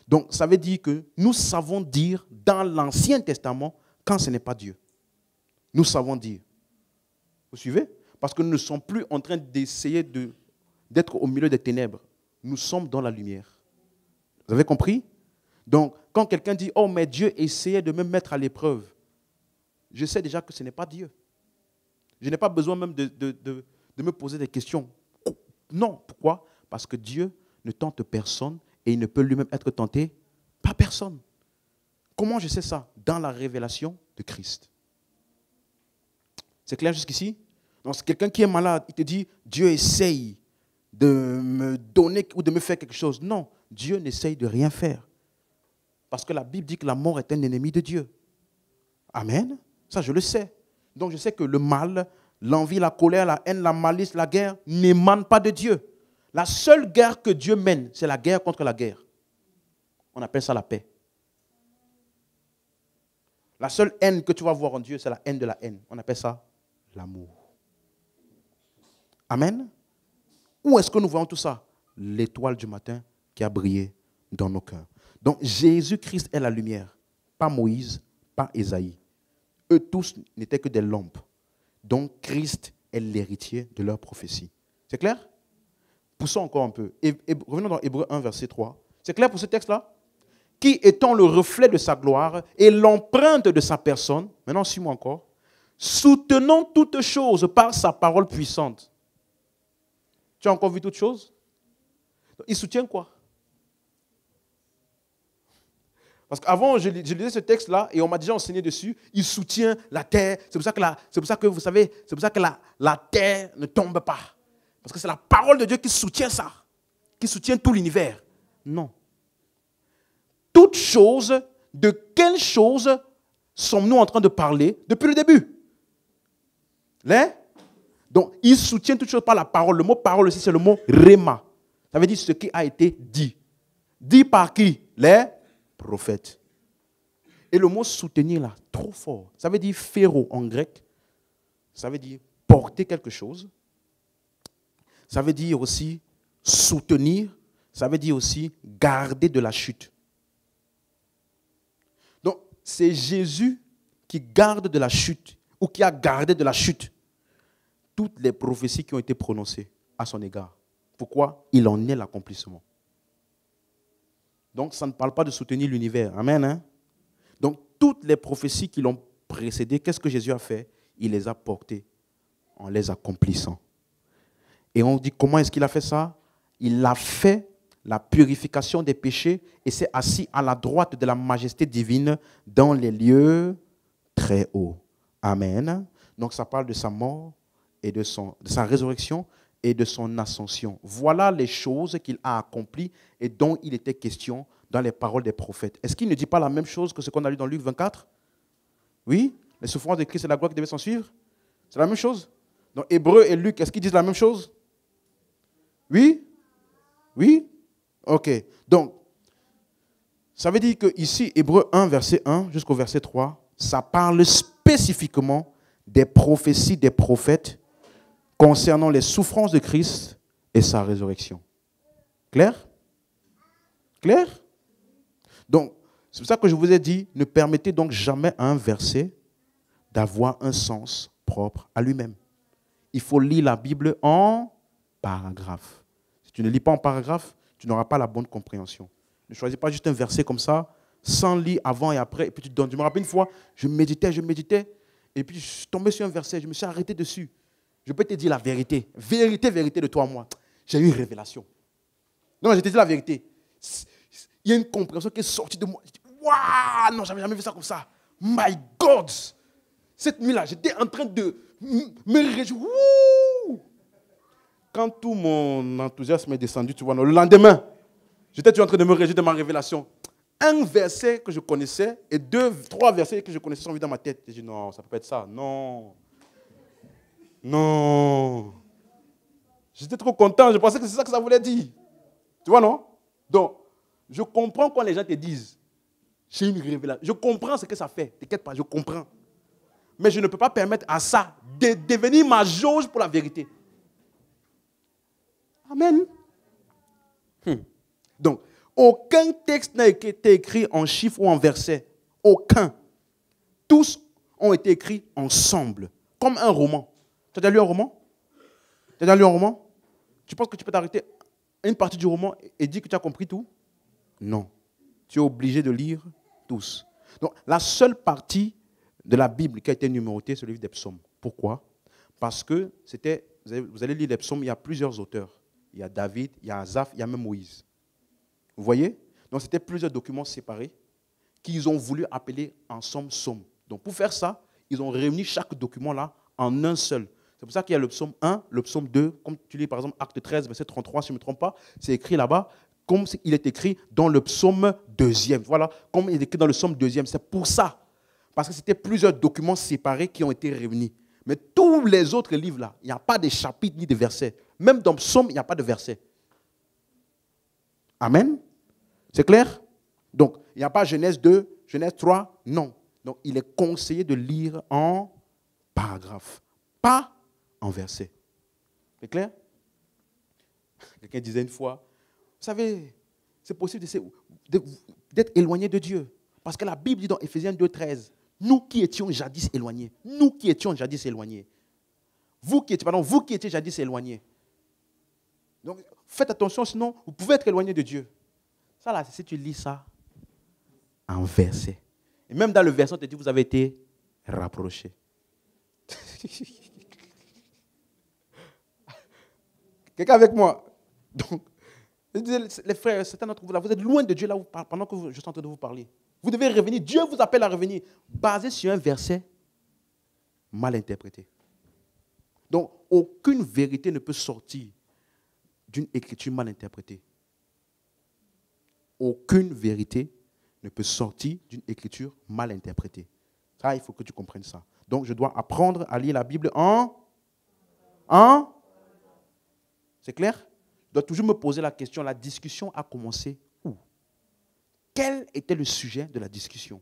Donc, ça veut dire que nous savons dire dans l'Ancien Testament quand ce n'est pas Dieu. Nous savons dire. Vous suivez? Parce que nous ne sommes plus en train d'essayer d'être au milieu des ténèbres. Nous sommes dans la lumière. Vous avez compris? Donc, quand quelqu'un dit « Oh, mais Dieu essayait de me mettre à l'épreuve », je sais déjà que ce n'est pas Dieu. Je n'ai pas besoin même de me poser des questions. Non, pourquoi? Parce que Dieu ne tente personne et il ne peut lui-même être tenté par personne. Comment je sais ça? Dans la révélation de Christ. C'est clair jusqu'ici? Donc, c'est quelqu'un qui est malade, il te dit « Dieu essaye de me donner ou de me faire quelque chose ». Non, Dieu n'essaye de rien faire. Parce que la Bible dit que la mort est un ennemi de Dieu. Amen. Ça, je le sais. Donc, je sais que le mal, l'envie, la colère, la haine, la malice, la guerre n'émanent pas de Dieu. La seule guerre que Dieu mène, c'est la guerre contre la guerre. On appelle ça la paix. La seule haine que tu vas voir en Dieu, c'est la haine de la haine. On appelle ça l'amour. Amen. Où est-ce que nous voyons tout ça? L'étoile du matin qui a brillé dans nos cœurs. Donc, Jésus-Christ est la lumière, pas Moïse, pas Ésaïe. Eux tous n'étaient que des lampes. Donc, Christ est l'héritier de leur prophétie. C'est clair? Poussons encore un peu. Revenons dans Hébreux 1, verset 3. C'est clair pour ce texte-là? Qui étant le reflet de sa gloire et l'empreinte de sa personne, maintenant suis-moi encore, soutenant toutes choses par sa parole puissante. Tu as encore vu toutes choses? Il soutient quoi? Parce qu'avant, je lisais ce texte-là et on m'a déjà enseigné dessus. Il soutient la terre. C'est pour ça que vous savez, c'est pour ça que la terre ne tombe pas. Parce que c'est la parole de Dieu qui soutient ça, qui soutient tout l'univers. Non. Toute chose, de quelle chose sommes-nous en train de parler depuis le début? Donc, il soutient toute chose par la parole. Le mot parole aussi, c'est le mot réma. Ça veut dire ce qui a été dit. Dit par qui? Les prophètes. Et le mot soutenir là, trop fort. Ça veut dire phéro en grec. Ça veut dire porter quelque chose. Ça veut dire aussi soutenir. Ça veut dire aussi garder de la chute. Donc, c'est Jésus qui garde de la chute ou qui a gardé de la chute toutes les prophéties qui ont été prononcées à son égard. Pourquoi? Il en est l'accomplissement. Donc, ça ne parle pas de soutenir l'univers. Amen. Hein? Donc, toutes les prophéties qui l'ont précédé, qu'est-ce que Jésus a fait? Il les a portées en les accomplissant. Et on dit, comment est-ce qu'il a fait ça? Il a fait la purification des péchés et s'est assis à la droite de la majesté divine dans les lieux très hauts. Amen. Donc, ça parle de sa mort et de sa résurrection et de son ascension. Voilà les choses qu'il a accomplies et dont il était question dans les paroles des prophètes. Est-ce qu'il ne dit pas la même chose que ce qu'on a lu dans Luc 24? Oui, les souffrances de Christ et la gloire qui devaient s'en suivre. C'est la même chose. Donc Hébreux et Luc, est-ce qu'ils disent la même chose? Oui? Oui? Ok. Donc, ça veut dire que ici, Hébreux 1, verset 1 jusqu'au verset 3, ça parle spécifiquement des prophéties des prophètes concernant les souffrances de Christ et sa résurrection. Clair? Clair? Donc, c'est pour ça que je vous ai dit, ne permettez donc jamais à un verset d'avoir un sens propre à lui-même. Il faut lire la Bible en paragraphes. Si tu ne lis pas en paragraphes, tu n'auras pas la bonne compréhension. Ne choisis pas juste un verset comme ça, sans lire avant et après, et puis tu te donnes. Je me rappelle une fois, je méditais, et puis je suis tombé sur un verset, je me suis arrêté dessus. Je peux te dire la vérité. Vérité de toi à moi. J'ai eu une révélation. Non, je te dis la vérité. Il y a une compréhension qui est sortie de moi. Je dis, waouh, non, j'avais jamais vu ça comme ça. My God. Cette nuit-là, j'étais en train de me réjouir. Quand tout mon enthousiasme est descendu, tu vois, le lendemain, j'étais en train de me réjouir de ma révélation. Un verset que je connaissais et trois versets que je connaissais sont venus dans ma tête. J'ai dit, non, ça ne peut pas être ça. Non. Non. J'étais trop content. Je pensais que c'est ça que ça voulait dire. Tu vois, non? Donc, je comprends quand les gens te disent, j'ai une révélation. Je comprends ce que ça fait. T'inquiète pas, je comprends. Mais je ne peux pas permettre à ça de devenir ma jauge pour la vérité. Amen. Donc, aucun texte n'a été écrit en chiffres ou en versets. Aucun. Tous ont été écrits ensemble, comme un roman. Tu as déjà lu un roman? Tu as déjà lu un roman? Tu penses que tu peux t'arrêter à une partie du roman et dire que tu as compris tout? Non. Tu es obligé de lire tous. Donc, la seule partie de la Bible qui a été numérotée, c'est le livre des psaumes. Pourquoi? Parce que vous allez lire les psaumes, il y a plusieurs auteurs. Il y a David, il y a Asaph, il y a même Moïse. Vous voyez? Donc, c'était plusieurs documents séparés qu'ils ont voulu appeler ensemble psaumes. Donc, pour faire ça, ils ont réuni chaque document-là en un seul. C'est pour ça qu'il y a le psaume 1, le psaume 2, comme tu lis par exemple Acte 13, verset 33, si je ne me trompe pas, c'est écrit là-bas, comme il est écrit dans le psaume 2e. Voilà, comme il est écrit dans le psaume 2e. C'est pour ça. Parce que c'était plusieurs documents séparés qui ont été réunis. Mais tous les autres livres-là, il n'y a pas de chapitres ni de versets. Même dans le psaume, il n'y a pas de versets. Amen. C'est clair? Donc, il n'y a pas Genèse 2, Genèse 3, non. Donc, il est conseillé de lire en paragraphes, pas en versets. C'est clair? Quelqu'un disait une fois, vous savez, c'est possible d'être éloigné de Dieu. Parce que la Bible dit dans Éphésiens 2, 13, nous qui étions jadis éloignés, vous qui étiez jadis éloignés. Donc, faites attention, sinon, vous pouvez être éloigné de Dieu. Ça, là, c'est si tu lis ça en verset. Et même dans le verset, on te dit, vous avez été rapprochés. Quelqu'un avec moi? Donc, les frères, certains d'entre vous, là, vous êtes loin de Dieu là pendant que je suis en train de vous parler. Vous devez revenir. Dieu vous appelle à revenir. Basé sur un verset mal interprété. Donc, aucune vérité ne peut sortir d'une écriture mal interprétée. Aucune vérité ne peut sortir d'une écriture mal interprétée. Ça, il faut que tu comprennes ça. Donc, je dois apprendre à lire la Bible C'est clair? Je dois toujours me poser la question, la discussion a commencé où? Quel était le sujet de la discussion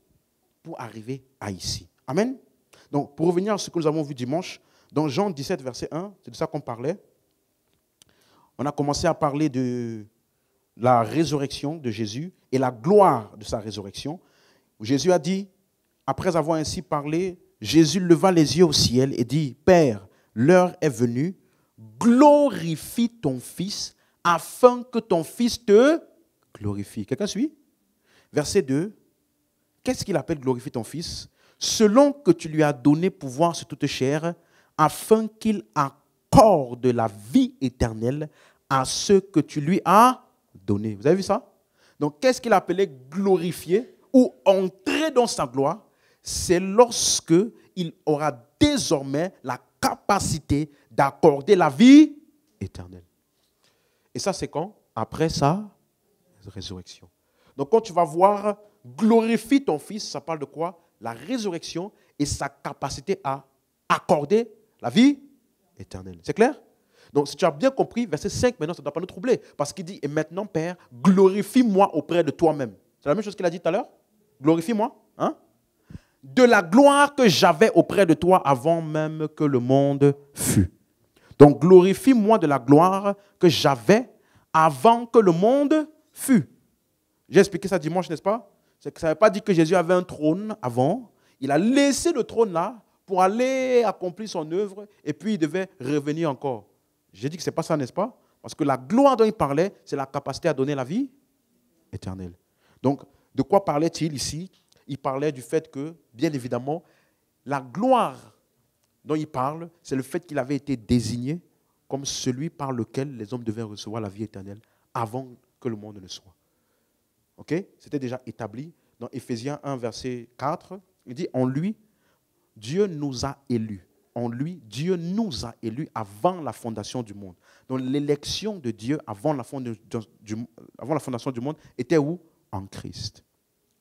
pour arriver à ici? Amen? Donc, pour revenir à ce que nous avons vu dimanche, dans Jean 17, verset 1, c'est de ça qu'on parlait. On a commencé à parler de la résurrection de Jésus et la gloire de sa résurrection. Jésus a dit, après avoir ainsi parlé, Jésus leva les yeux au ciel et dit, Père, l'heure est venue, glorifie ton Fils, afin que ton Fils te glorifie. Quelqu'un suit? Verset 2, qu'est-ce qu'il appelle glorifier ton Fils? Selon que tu lui as donné pouvoir sur toute chair, afin qu'il accorde la vie éternelle à ceux que tu lui as donnés. Vous avez vu ça? Donc, qu'est-ce qu'il appelait glorifier ou entrer dans sa gloire? C'est lorsque il aura désormais la capacité d'accorder la vie éternelle. Et ça, c'est quand? Après sa résurrection. Donc, quand tu vas voir glorifie ton Fils, ça parle de quoi? La résurrection et sa capacité à accorder la vie éternelle. C'est clair? Donc, si tu as bien compris, verset 5, maintenant, ça ne doit pas nous troubler. Parce qu'il dit, et maintenant, Père, glorifie-moi auprès de toi-même. C'est la même chose qu'il a dit tout à l'heure? Glorifie-moi. Hein? De la gloire que j'avais auprès de toi avant même que le monde fût. Donc, glorifie-moi de la gloire que j'avais avant que le monde fût. J'ai expliqué ça dimanche, n'est-ce pas? C'est que ça ne veut pas dire que Jésus avait un trône avant. Il a laissé le trône là pour aller accomplir son œuvre et puis il devait revenir encore. J'ai dit que ce n'est pas ça, n'est-ce pas? Parce que la gloire dont il parlait, c'est la capacité à donner la vie éternelle. Donc, de quoi parlait-il ici? Il parlait du fait que, bien évidemment, la gloire dont il parle, c'est le fait qu'il avait été désigné comme celui par lequel les hommes devaient recevoir la vie éternelle avant que le monde ne soit. Ok? C'était déjà établi dans Éphésiens 1, verset 4. Il dit, en lui, Dieu nous a élus. En lui, Dieu nous a élus avant la fondation du monde. Donc l'élection de Dieu avant la fondation du monde était où? En Christ.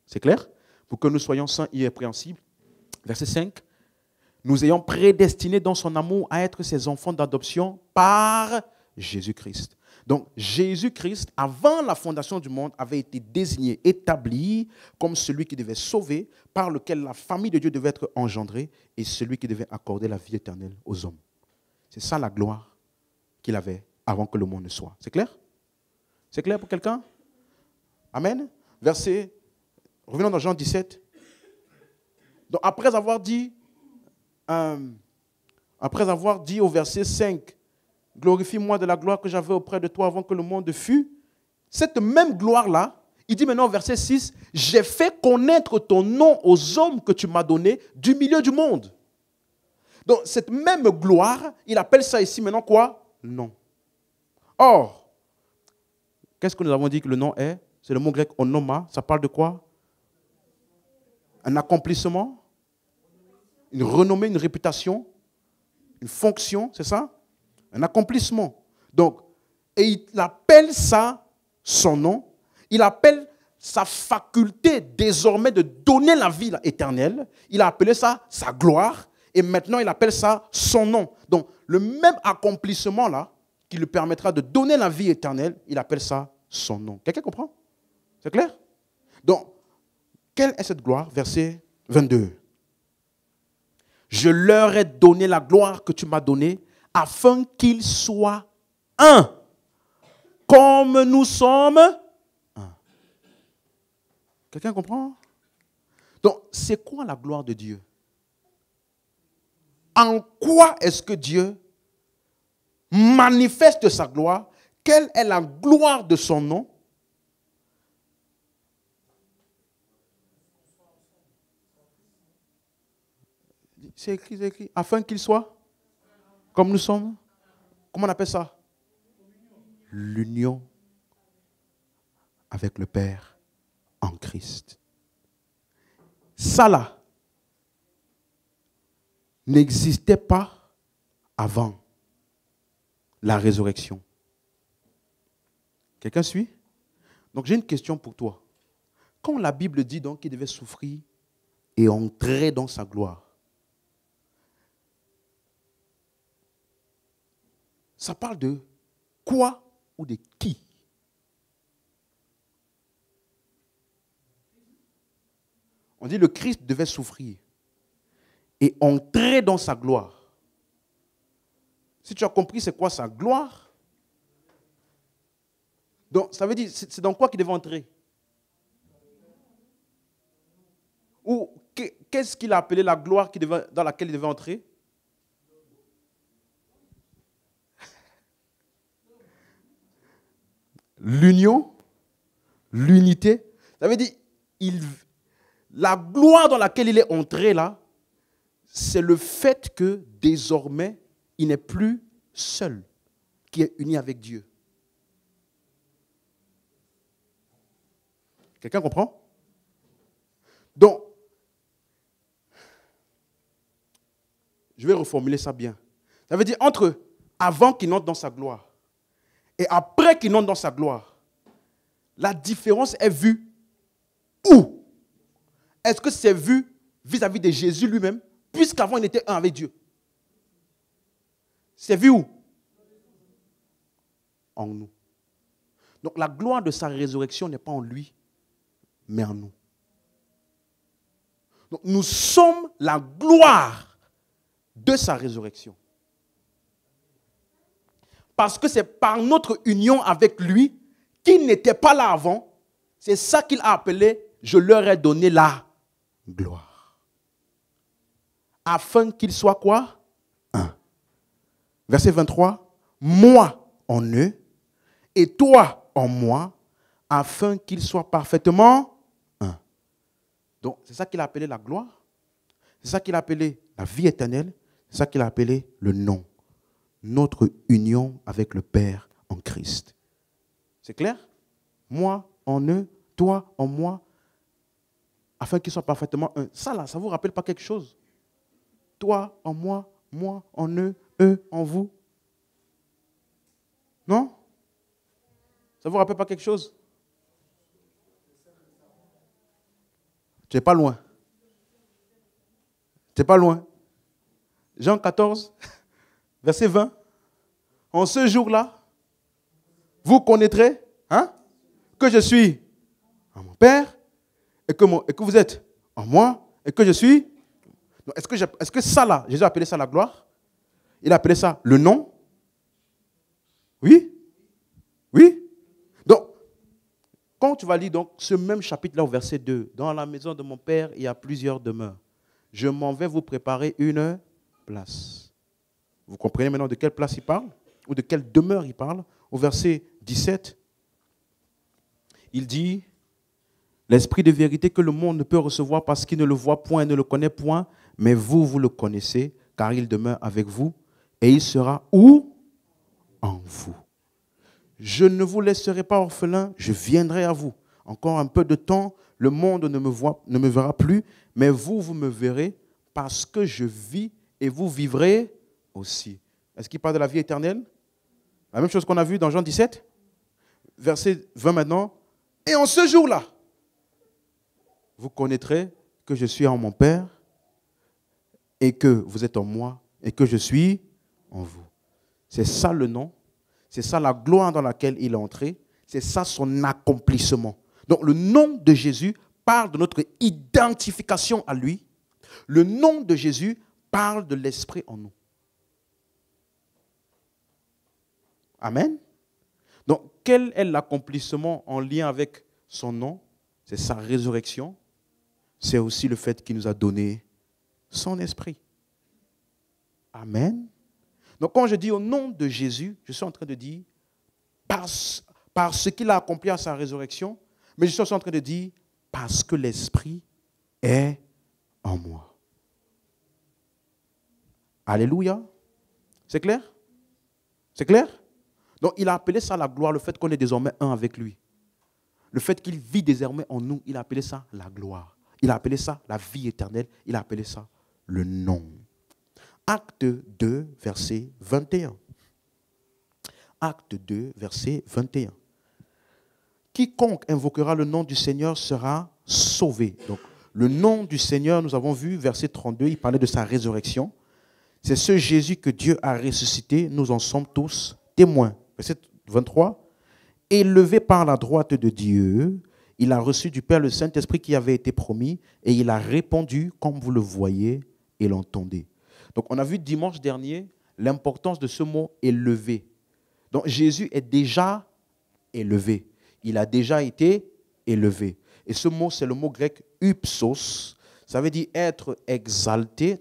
C'est clair? Pour que nous soyons saints et irrépréhensibles. Verset 5. Nous ayons prédestinés dans son amour à être ses enfants d'adoption par Jésus-Christ. Donc, Jésus-Christ, avant la fondation du monde, avait été désigné, établi comme celui qui devait sauver, par lequel la famille de Dieu devait être engendrée, et celui qui devait accorder la vie éternelle aux hommes. C'est ça la gloire qu'il avait avant que le monde ne soit. C'est clair? C'est clair pour quelqu'un? Amen? Revenons dans Jean 17. Donc, après avoir dit au verset 5, glorifie-moi de la gloire que j'avais auprès de toi avant que le monde fût. Cette même gloire-là, il dit maintenant au verset 6, j'ai fait connaître ton nom aux hommes que tu m'as donnés du milieu du monde. Donc cette même gloire, il appelle ça ici maintenant quoi? Nom. Or, qu'est-ce que nous avons dit que le nom est? C'est le mot grec onoma. Ça parle de quoi? Un accomplissement, une renommée, une réputation, une fonction, c'est ça? Un accomplissement. Donc, et il appelle ça son nom. Il appelle sa faculté désormais de donner la vie éternelle. Il a appelé ça sa gloire. Et maintenant, il appelle ça son nom. Donc, le même accomplissement là, qui lui permettra de donner la vie éternelle, il appelle ça son nom. Quelqu'un comprend? C'est clair? Donc, quelle est cette gloire? Verset 22. Je leur ai donné la gloire que tu m'as donnée, afin qu'ils soient un, comme nous sommes un. Quelqu'un comprend? Donc, c'est quoi la gloire de Dieu? En quoi est-ce que Dieu manifeste sa gloire? Quelle est la gloire de son nom? C'est écrit, c'est écrit. Afin qu'il soit comme nous sommes. Comment on appelle ça? L'union avec le Père en Christ. ça là n'existait pas avant la résurrection. Quelqu'un suit? Donc j'ai une question pour toi. Quand la Bible dit donc qu'il devait souffrir et entrer dans sa gloire, ça parle de quoi ou de qui? On dit le Christ devait souffrir et entrer dans sa gloire. Si tu as compris c'est quoi sa gloire, donc ça veut dire c'est dans quoi qu'il devait entrer? Ou qu'est-ce qu'il a appelé la gloire dans laquelle il devait entrer? L'union, l'unité. Ça veut dire, la gloire dans laquelle il est entré là, c'est le fait que désormais, il n'est plus seul, qui est uni avec Dieu. Quelqu'un comprend? Donc, je vais reformuler ça bien. Ça veut dire entre avant qu'il entre dans sa gloire et après qu'il entre dans sa gloire, la différence est vue où? Est-ce que c'est vu vis-à-vis de Jésus lui-même, puisqu'avant il était un avec Dieu? C'est vu où? En nous. Donc la gloire de sa résurrection n'est pas en lui, mais en nous. Donc nous sommes la gloire de sa résurrection. Parce que c'est par notre union avec lui, qui n'était pas là avant, c'est ça qu'il a appelé « je leur ai donné la gloire ». Afin qu'ils soient quoi? Un. Verset 23, « Moi en eux, et toi en moi, afin qu'ils soient parfaitement un. » Donc, c'est ça qu'il a appelé la gloire, c'est ça qu'il a appelé la vie éternelle, c'est ça qu'il a appelé le nom. Notre union avec le Père en Christ. C'est clair? Moi en eux, toi en moi, afin qu'ils soient parfaitement un. Ça là, ça ne vous rappelle pas quelque chose? Toi en moi en eux en vous. Non? Ça ne vous rappelle pas quelque chose? Tu n'es pas loin. Tu n'es pas loin. Jean 14, verset 20. En ce jour-là, vous connaîtrez que je suis en mon Père et que vous êtes en moi et que je suis. Est-ce que ça là, Jésus a appelé ça la gloire? Il a appelé ça le nom? Oui? Oui? Donc, quand tu vas lire donc, ce même chapitre-là au verset 2, dans la maison de mon Père, il y a plusieurs demeures. Je m'en vais vous préparer une place. Vous comprenez maintenant de quelle place il parle? Ou de quelle demeure il parle? Au verset 17, il dit, l'esprit de vérité que le monde ne peut recevoir parce qu'il ne le voit point et ne le connaît point, mais vous, vous le connaissez, car il demeure avec vous, et il sera où? En vous. Je ne vous laisserai pas orphelin, je viendrai à vous. Encore un peu de temps, le monde ne me verra plus, mais vous, vous me verrez, parce que je vis et vous vivrez aussi. Est-ce qu'il parle de la vie éternelle? La même chose qu'on a vu dans Jean 17, verset 20 maintenant. Et en ce jour-là, vous connaîtrez que je suis en mon Père et que vous êtes en moi et que je suis en vous. C'est ça le nom, c'est ça la gloire dans laquelle il est entré, c'est ça son accomplissement. Donc le nom de Jésus parle de notre identification à lui. Le nom de Jésus parle de l'Esprit en nous. Amen. Donc, quel est l'accomplissement en lien avec son nom? C'est sa résurrection. C'est aussi le fait qu'il nous a donné son esprit. Amen. Donc, quand je dis au nom de Jésus, je suis en train de dire par ce qu'il a accompli à sa résurrection, mais je suis aussi en train de dire parce que l'esprit est en moi. Alléluia. C'est clair? C'est clair? Donc, il a appelé ça la gloire, le fait qu'on est désormais un avec lui. Le fait qu'il vit désormais en nous, il a appelé ça la gloire. Il a appelé ça la vie éternelle. Il a appelé ça le nom. Acte 2, verset 21. Acte 2, verset 21. Quiconque invoquera le nom du Seigneur sera sauvé. Donc, le nom du Seigneur, nous avons vu, verset 32, il parlait de sa résurrection. C'est ce Jésus que Dieu a ressuscité, nous en sommes tous témoins. Verset 23. Élevé par la droite de Dieu, il a reçu du Père le Saint-Esprit qui avait été promis et il a répondu comme vous le voyez et l'entendez. Donc, on a vu dimanche dernier l'importance de ce mot élevé. Donc, Jésus est déjà élevé. Il a déjà été élevé. Et ce mot, c'est le mot grec upsos. Ça veut dire être exalté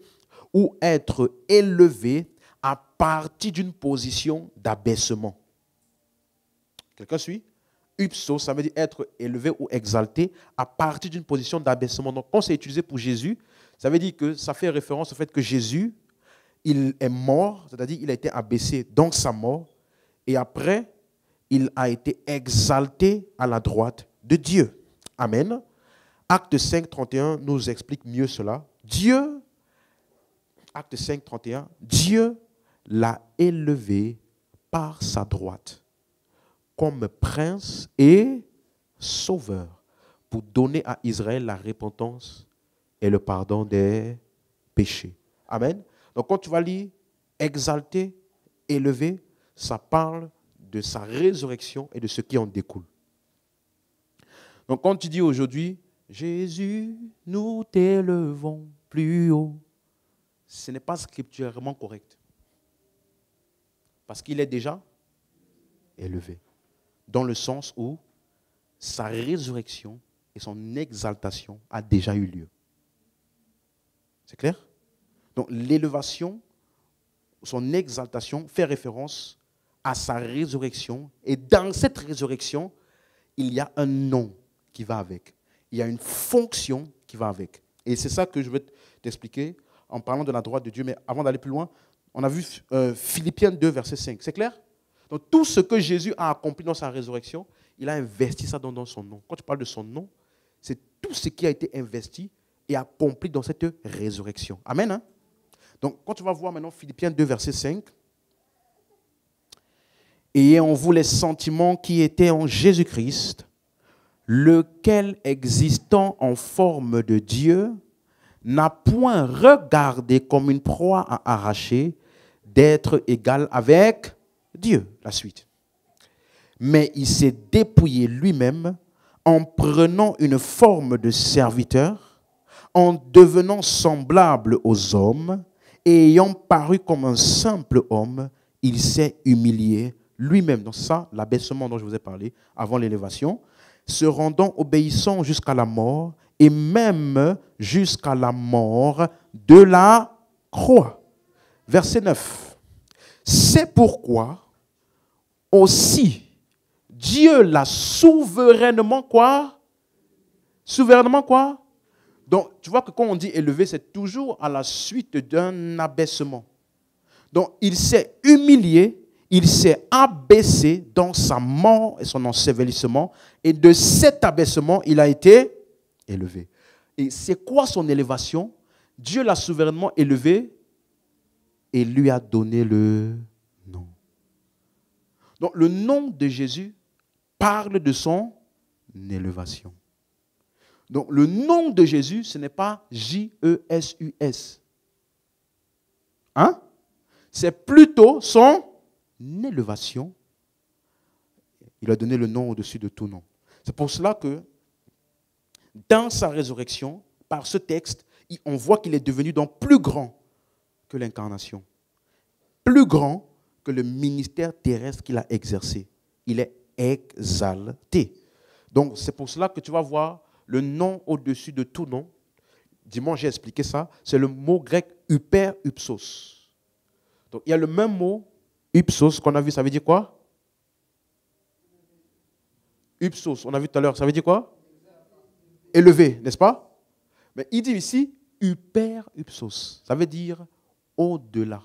ou être élevé à partir d'une position d'abaissement. Quelqu'un suit? Upsos, ça veut dire être élevé ou exalté à partir d'une position d'abaissement. Donc, quand c'est utilisé pour Jésus, ça veut dire que ça fait référence au fait que Jésus, il est mort, c'est-à-dire il a été abaissé dans sa mort, et après, il a été exalté à la droite de Dieu. Amen. Acte 5, 31 nous explique mieux cela. Acte 5, 31, Dieu l'a élevé par sa droite comme prince et sauveur pour donner à Israël la repentance et le pardon des péchés. Amen. Donc quand tu vas lire exalté, élevé, ça parle de sa résurrection et de ce qui en découle. Donc quand tu dis aujourd'hui, Jésus, nous t'élevons plus haut, ce n'est pas scripturairement correct. Parce qu'il est déjà élevé. Dans le sens où sa résurrection et son exaltation a déjà eu lieu. C'est clair? Donc l'élévation, son exaltation fait référence à sa résurrection. Et dans cette résurrection, il y a un nom qui va avec. Il y a une fonction qui va avec. Et c'est ça que je vais t'expliquer en parlant de la droite de Dieu. Mais avant d'aller plus loin, on a vu Philippiens 2, verset 5. C'est clair? Donc tout ce que Jésus a accompli dans sa résurrection, il a investi ça dans son nom. Quand tu parles de son nom, c'est tout ce qui a été investi et accompli dans cette résurrection. Amen. Hein? Donc quand tu vas voir maintenant Philippiens 2, verset 5, ayez en vous les sentiments qui étaient en Jésus-Christ, lequel, existant en forme de Dieu, n'a point regardé comme une proie à arracher d'être égal avec Dieu. La suite. Mais il s'est dépouillé lui-même en prenant une forme de serviteur, en devenant semblable aux hommes, et ayant paru comme un simple homme, il s'est humilié lui-même. Donc ça, l'abaissement dont je vous ai parlé avant l'élévation, se rendant obéissant jusqu'à la mort, et même jusqu'à la mort de la croix. Verset 9. C'est pourquoi aussi Dieu l'a souverainement quoi? Souverainement quoi? Donc, tu vois que quand on dit élevé, c'est toujours à la suite d'un abaissement. Donc, il s'est humilié, il s'est abaissé dans sa mort et son ensevelissement. Et de cet abaissement, il a été élevé. Et c'est quoi son élévation? Dieu l'a souverainement élevé et lui a donné le nom. Donc, le nom de Jésus parle de son élévation. Donc, le nom de Jésus, ce n'est pas J-E-S-U-S. Hein? C'est plutôt son élévation. Il a donné le nom au-dessus de tout nom. C'est pour cela que, dans sa résurrection, par ce texte, on voit qu'il est devenu donc plus grand que l'incarnation. Plus grand que le ministère terrestre qu'il a exercé. Il est exalté. Donc, c'est pour cela que tu vas voir le nom au-dessus de tout nom. Dimanche, j'ai expliqué ça. C'est le mot grec hyper upsos. Donc, il y a le même mot upsos qu'on a vu. Ça veut dire quoi? Upsos, on a vu tout à l'heure. Ça veut dire quoi? Élevé, n'est-ce pas? Mais il dit ici hyper upsos. Ça veut dire au-delà.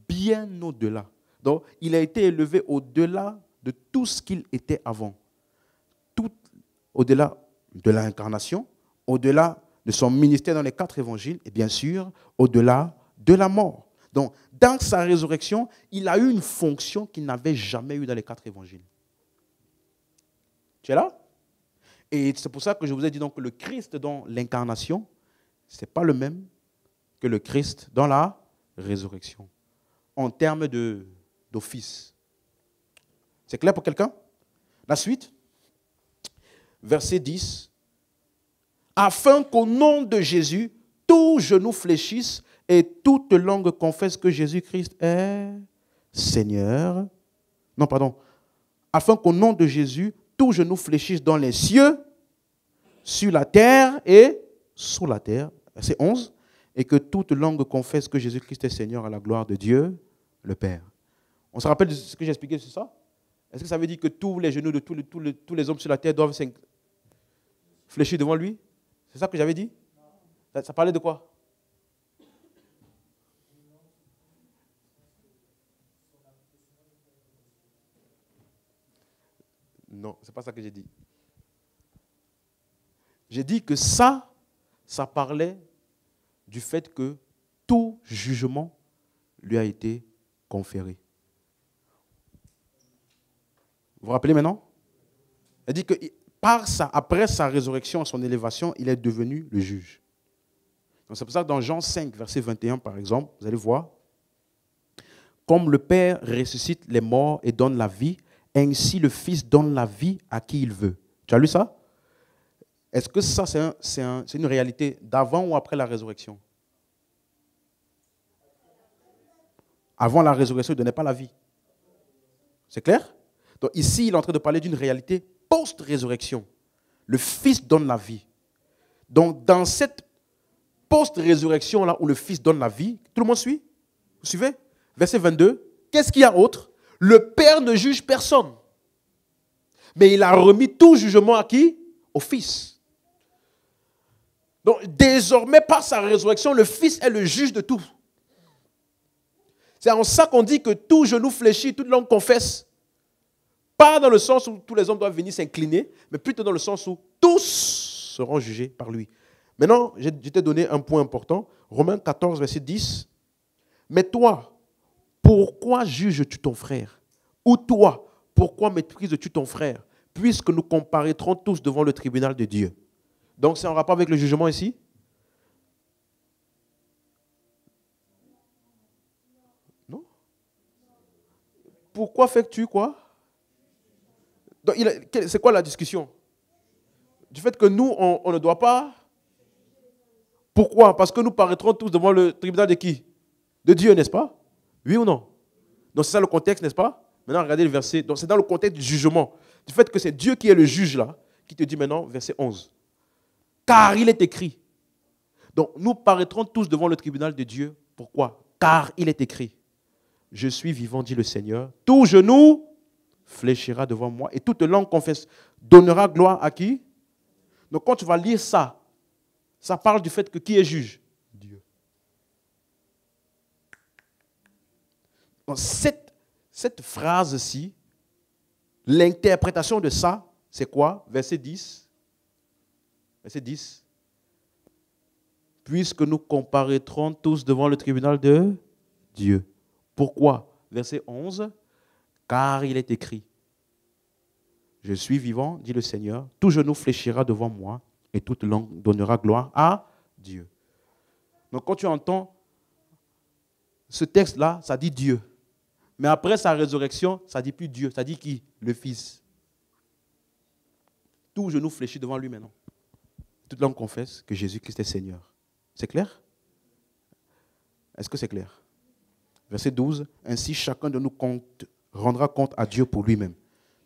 Bien au-delà. Donc, il a été élevé au-delà de tout ce qu'il était avant. Tout au-delà de l'incarnation, au-delà de son ministère dans les 4 évangiles, et bien sûr, au-delà de la mort. Donc, dans sa résurrection, il a eu une fonction qu'il n'avait jamais eue dans les 4 évangiles. Tu es là? Et c'est pour ça que je vous ai dit donc que le Christ dans l'incarnation, ce n'est pas le même que le Christ dans la résurrection, en termes d'office. C'est clair pour quelqu'un? La suite, verset 10. Afin qu'au nom de Jésus, tout genou fléchisse et toute langue confesse que Jésus-Christ est Seigneur. Non, pardon. Afin qu'au nom de Jésus, tout genou fléchisse dans les cieux, sur la terre et sous la terre. Verset 11. Et que toute langue confesse que Jésus-Christ est Seigneur à la gloire de Dieu, le Père. On se rappelle de ce que j'ai expliqué sur ça? Est-ce que ça veut dire que tous les genoux de tous les hommes sur la terre doivent fléchir devant lui? C'est ça que j'avais dit? Ça parlait de quoi? Non, ce n'est pas ça que j'ai dit. J'ai dit que ça parlait du fait que tout jugement lui a été conféré. Vous vous rappelez maintenant? Il dit que après sa résurrection, son élévation, il est devenu le juge. Donc c'est pour ça que dans Jean 5, verset 21, par exemple, vous allez voir, comme le Père ressuscite les morts et donne la vie, ainsi le Fils donne la vie à qui il veut. Tu as lu ça? Est-ce que ça, c'est une réalité d'avant ou après la résurrection? Avant la résurrection, il ne donnait pas la vie. C'est clair? Donc ici, il est en train de parler d'une réalité post-résurrection. Le Fils donne la vie. Donc dans cette post-résurrection-là où le Fils donne la vie, tout le monde suit? Vous suivez? Verset 22. Qu'est-ce qu'il y a autre? Le Père ne juge personne. Mais il a remis tout jugement à qui? Au Fils. Donc désormais, par sa résurrection, le Fils est le juge de tout. C'est en ça qu'on dit que tout genou fléchit, toute langue confesse. Pas dans le sens où tous les hommes doivent venir s'incliner, mais plutôt dans le sens où tous seront jugés par lui. Maintenant, je t'ai donné un point important. Romains 14, verset 10. Mais toi, pourquoi juges-tu ton frère? Ou toi, pourquoi méprises-tu ton frère? Puisque nous comparaîtrons tous devant le tribunal de Dieu. Donc c'est en rapport avec le jugement ici? Non? Pourquoi fais-tu quoi? C'est quoi la discussion? Du fait que nous, on ne doit pas. Pourquoi? Parce que nous paraîtrons tous devant le tribunal de qui? De Dieu, n'est-ce pas? Oui ou non? Donc c'est ça le contexte, n'est-ce pas? Maintenant, regardez le verset. Donc c'est dans le contexte du jugement. Du fait que c'est Dieu qui est le juge là, qui te dit maintenant, verset 11. Car il est écrit. Donc nous paraîtrons tous devant le tribunal de Dieu. Pourquoi? Car il est écrit. Je suis vivant, dit le Seigneur. Tout genou fléchira devant moi et toute langue confesse. Donnera gloire à qui? Donc quand tu vas lire ça, ça parle du fait que qui est juge? Dieu. Donc cette phrase-ci, l'interprétation de ça, c'est quoi? Verset 10. Verset 10. Puisque nous comparaîtrons tous devant le tribunal de Dieu. Pourquoi? Verset 11. Car il est écrit. Je suis vivant, dit le Seigneur. Tout genou fléchira devant moi et toute langue donnera gloire à Dieu. Donc quand tu entends ce texte-là, ça dit Dieu. Mais après sa résurrection, ça ne dit plus Dieu, ça dit qui? Le Fils. Tout genou fléchit devant lui maintenant. Toute langue confesse que Jésus-Christ est Seigneur. C'est clair? Est-ce que c'est clair? Verset 12. Ainsi, chacun de nous rendra compte à Dieu pour lui-même.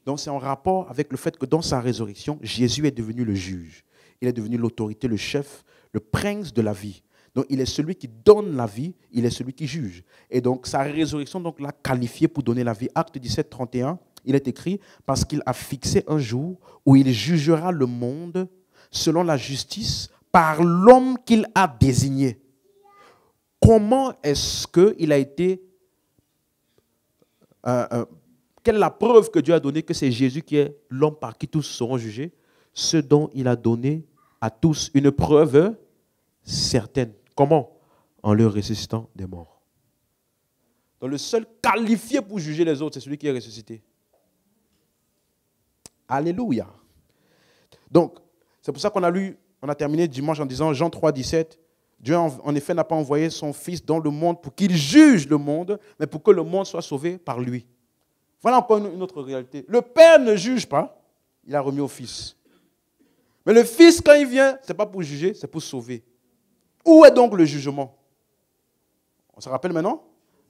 Donc, c'est en rapport avec le fait que dans sa résurrection, Jésus est devenu le juge. Il est devenu l'autorité, le chef, le prince de la vie. Donc, il est celui qui donne la vie, il est celui qui juge. Et donc, sa résurrection l'a qualifié pour donner la vie. Acte 17, 31, il est écrit, parce qu'il a fixé un jour où il jugera le monde selon la justice par l'homme qu'il a désigné. Comment est-ce qu'il a été... quelle est la preuve que Dieu a donnée que c'est Jésus qui est l'homme par qui tous seront jugés? Ce dont il a donné à tous une preuve certaine. Comment? En le ressuscitant des morts. Donc le seul qualifié pour juger les autres, c'est celui qui est ressuscité. Alléluia. Donc, c'est pour ça qu'on a terminé dimanche en disant Jean 3, 17. Dieu, en effet, n'a pas envoyé son Fils dans le monde pour qu'il juge le monde, mais pour que le monde soit sauvé par lui. Voilà encore une autre réalité. Le Père ne juge pas, il a remis au Fils. Mais le Fils, quand il vient, ce n'est pas pour juger, c'est pour sauver. Où est donc le jugement? On se rappelle maintenant?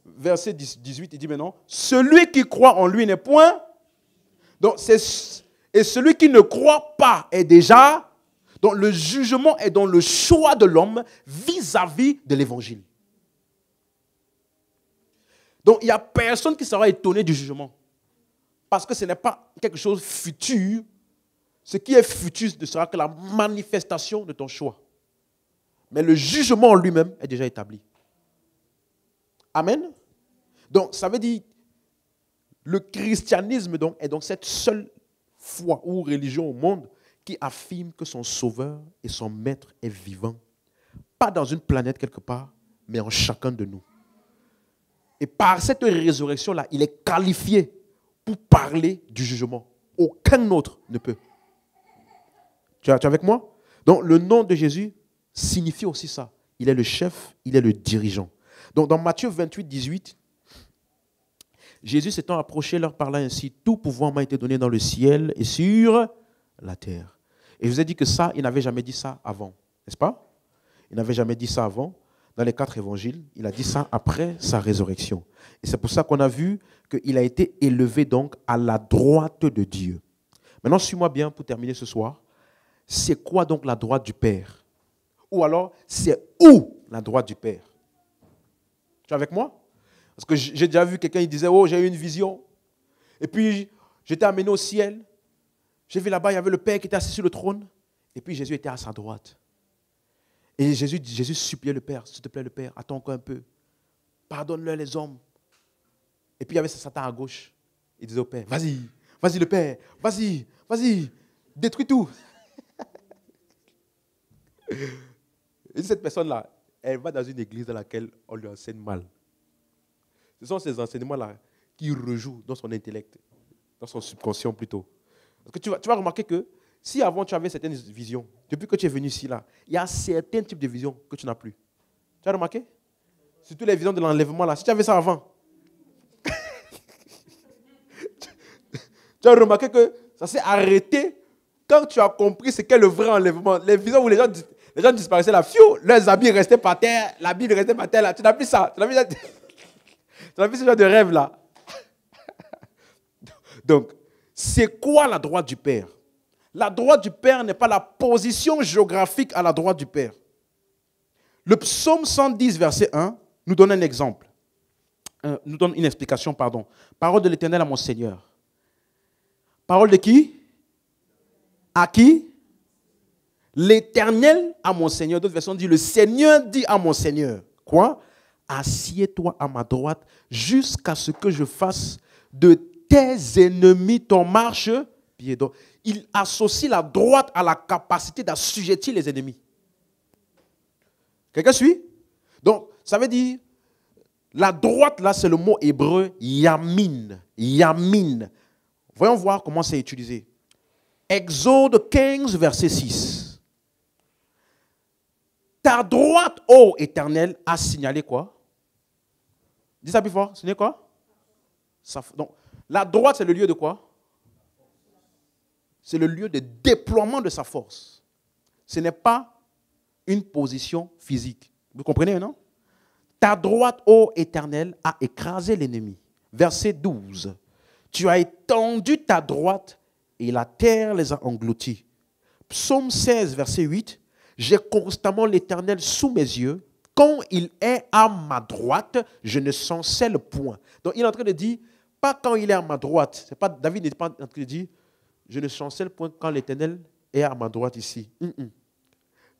Verset 18, il dit maintenant, celui qui croit en lui n'est point. Donc, et celui qui ne croit pas est déjà. Donc, le jugement est dans le choix de l'homme vis-à-vis de l'évangile. Donc, il n'y a personne qui sera étonné du jugement. Parce que ce n'est pas quelque chose de futur. Ce qui est futur ne sera que la manifestation de ton choix. Mais le jugement en lui-même est déjà établi. Amen. Donc, ça veut dire, le christianisme donc, est donc cette seule foi ou religion au monde qui affirme que son sauveur et son maître est vivant. Pas dans une planète quelque part, mais en chacun de nous. Et par cette résurrection-là, il est qualifié pour parler du jugement. Aucun autre ne peut. Tu es avec moi? Donc, le nom de Jésus signifie aussi ça. Il est le chef, il est le dirigeant. Donc, dans Matthieu 28, 18, Jésus s'étant approché leur parla ainsi, tout pouvoir m'a été donné dans le ciel et sur la terre. Et je vous ai dit que ça, il n'avait jamais dit ça avant, n'est-ce pas? Il n'avait jamais dit ça avant. Dans les 4 évangiles, il a dit ça après sa résurrection. Et c'est pour ça qu'on a vu qu'il a été élevé donc à la droite de Dieu. Maintenant, suis-moi bien pour terminer ce soir. C'est quoi donc la droite du Père? Ou alors, c'est où la droite du Père? Tu es avec moi? Parce que j'ai déjà vu quelqu'un, il disait, oh, j'ai eu une vision. Et puis, j'étais amené au ciel. J'ai vu là-bas, il y avait le Père qui était assis sur le trône. Et puis, Jésus était à sa droite. Et Jésus suppliait le Père, s'il te plaît, le Père, attends encore un peu. Pardonne-leur les hommes. Et puis, il y avait Satan à gauche. Il disait au Père, vas-y le Père, vas-y, détruis tout. Et cette personne-là, elle va dans une église dans laquelle on lui enseigne mal. Ce sont ces enseignements-là qui rejouent dans son intellect, dans son subconscient plutôt. Parce que tu vas remarquer que si avant tu avais certaines visions, depuis que tu es venu ici, là, il y a certains types de visions que tu n'as plus. Tu as remarqué? Surtout les visions de l'enlèvement, là. Si tu avais ça avant, tu as remarqué que ça s'est arrêté quand tu as compris ce qu'est le vrai enlèvement. Les visions où les gens disparaissaient là, leurs habits restaient par terre, la Bible restait par terre là. Tu n'as plus ça. Tu n'as plus ce genre de rêve là. Donc, c'est quoi la droite du Père? La droite du Père n'est pas la position géographique à la droite du Père. Le psaume 110, verset 1, nous donne un exemple. Nous donne une explication, pardon. Parole de l'Éternel à mon Seigneur. Parole de qui? À qui? L'Éternel à mon Seigneur. D'autres versions disent, le Seigneur dit à mon Seigneur. Quoi? Assieds-toi à ma droite jusqu'à ce que je fasse de tes ennemis ton marche-pied. Donc, il associe la droite à la capacité d'assujettir les ennemis. Quelqu'un suit? Donc, ça veut dire, la droite, là, c'est le mot hébreu yamin. Yamin. Voyons voir comment c'est utilisé. Exode 15, verset 6. Ta droite, ô Éternel, a signalé quoi? Dis ça plus fort. Signalé quoi? Donc, la droite, c'est le lieu de quoi? C'est le lieu de déploiement de sa force. Ce n'est pas une position physique. Vous comprenez, non? Ta droite, ô Éternel, a écrasé l'ennemi. Verset 12. Tu as étendu ta droite et la terre les a engloutis. Psaume 16, verset 8. J'ai constamment l'Éternel sous mes yeux. Quand il est à ma droite, je ne chancelle point. Donc il est en train de dire, pas quand il est à ma droite. C'est pas, David n'est pas en train de dire, je ne chancelle point quand l'Éternel est à ma droite ici.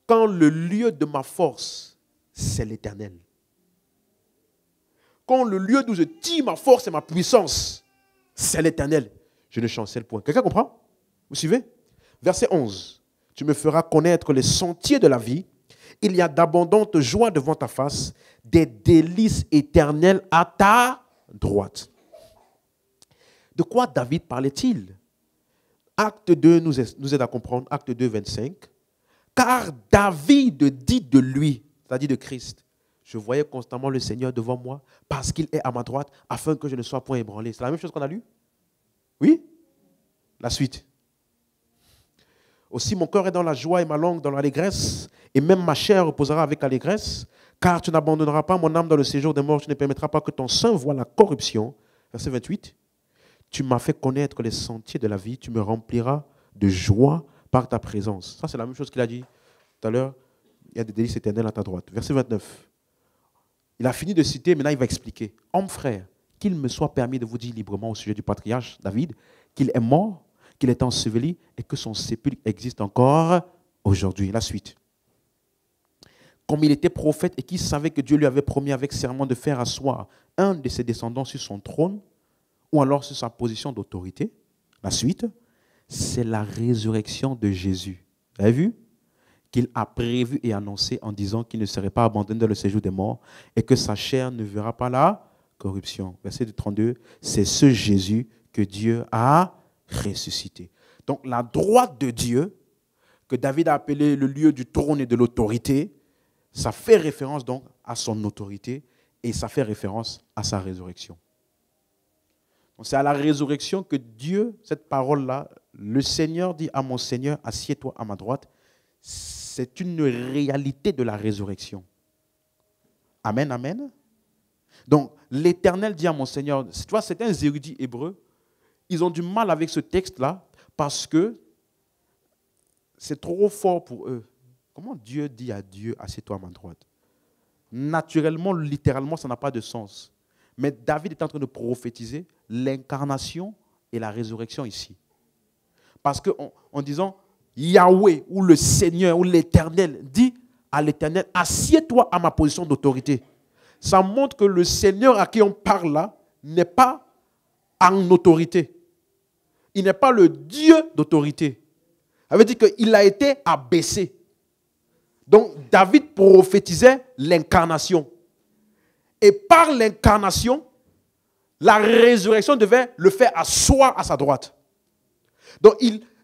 Quand le lieu de ma force, c'est l'Éternel. Quand le lieu d'où je tire ma force et ma puissance, c'est l'Éternel, je ne chancelle point. Quelqu'un comprend? Vous suivez? Verset 11. Tu me feras connaître les sentiers de la vie. Il y a d'abondantes joies devant ta face, des délices éternelles à ta droite. De quoi David parlait-il? Acte 2 nous aide à comprendre, Acte 2, 25. Car David dit de lui, c'est-à-dire de Christ, je voyais constamment le Seigneur devant moi parce qu'il est à ma droite afin que je ne sois point ébranlé. C'est la même chose qu'on a lu? Oui? La suite. Aussi mon cœur est dans la joie et ma langue dans l'allégresse, et même ma chair reposera avec allégresse, car tu n'abandonneras pas mon âme dans le séjour des morts, tu ne permettras pas que ton sein voie la corruption. Verset 28. Tu m'as fait connaître les sentiers de la vie, tu me rempliras de joie par ta présence. Ça, c'est la même chose qu'il a dit tout à l'heure. Il y a des délices éternelles à ta droite. Verset 29. Il a fini de citer, maintenant il va expliquer. Homme frère, qu'il me soit permis de vous dire librement au sujet du patriarche David, qu'il est mort, qu'il est enseveli et que son sépulcre existe encore aujourd'hui. La suite. Comme il était prophète et qu'il savait que Dieu lui avait promis avec serment de faire asseoir un de ses descendants sur son trône, ou alors sur sa position d'autorité. La suite, c'est la résurrection de Jésus. Vous avez vu? Qu'il a prévu et annoncé en disant qu'il ne serait pas abandonné dans le séjour des morts et que sa chair ne verra pas la corruption. Verset 32, c'est ce Jésus que Dieu a ressuscité. Donc la droite de Dieu, que David a appelé le lieu du trône et de l'autorité, ça fait référence donc à son autorité et ça fait référence à sa résurrection. C'est à la résurrection que Dieu, cette parole-là, le Seigneur dit à mon Seigneur, assieds-toi à ma droite. C'est une réalité de la résurrection. Amen, amen. Donc, l'Éternel dit à mon Seigneur, tu vois, certains érudits hébreux, ils ont du mal avec ce texte-là parce que c'est trop fort pour eux. Comment Dieu dit à Dieu, assieds-toi à ma droite? Naturellement, littéralement, ça n'a pas de sens. Mais David est en train de prophétiser l'incarnation et la résurrection ici. Parce qu'en disant Yahweh ou le Seigneur ou l'Éternel dit à l'Éternel, assieds-toi à ma position d'autorité. Ça montre que le Seigneur à qui on parle là n'est pas en autorité. Il n'est pas le Dieu d'autorité. Ça veut dire qu'il a été abaissé. Donc David prophétisait l'incarnation. Et par l'incarnation, la résurrection devait le faire asseoir à sa droite. Donc,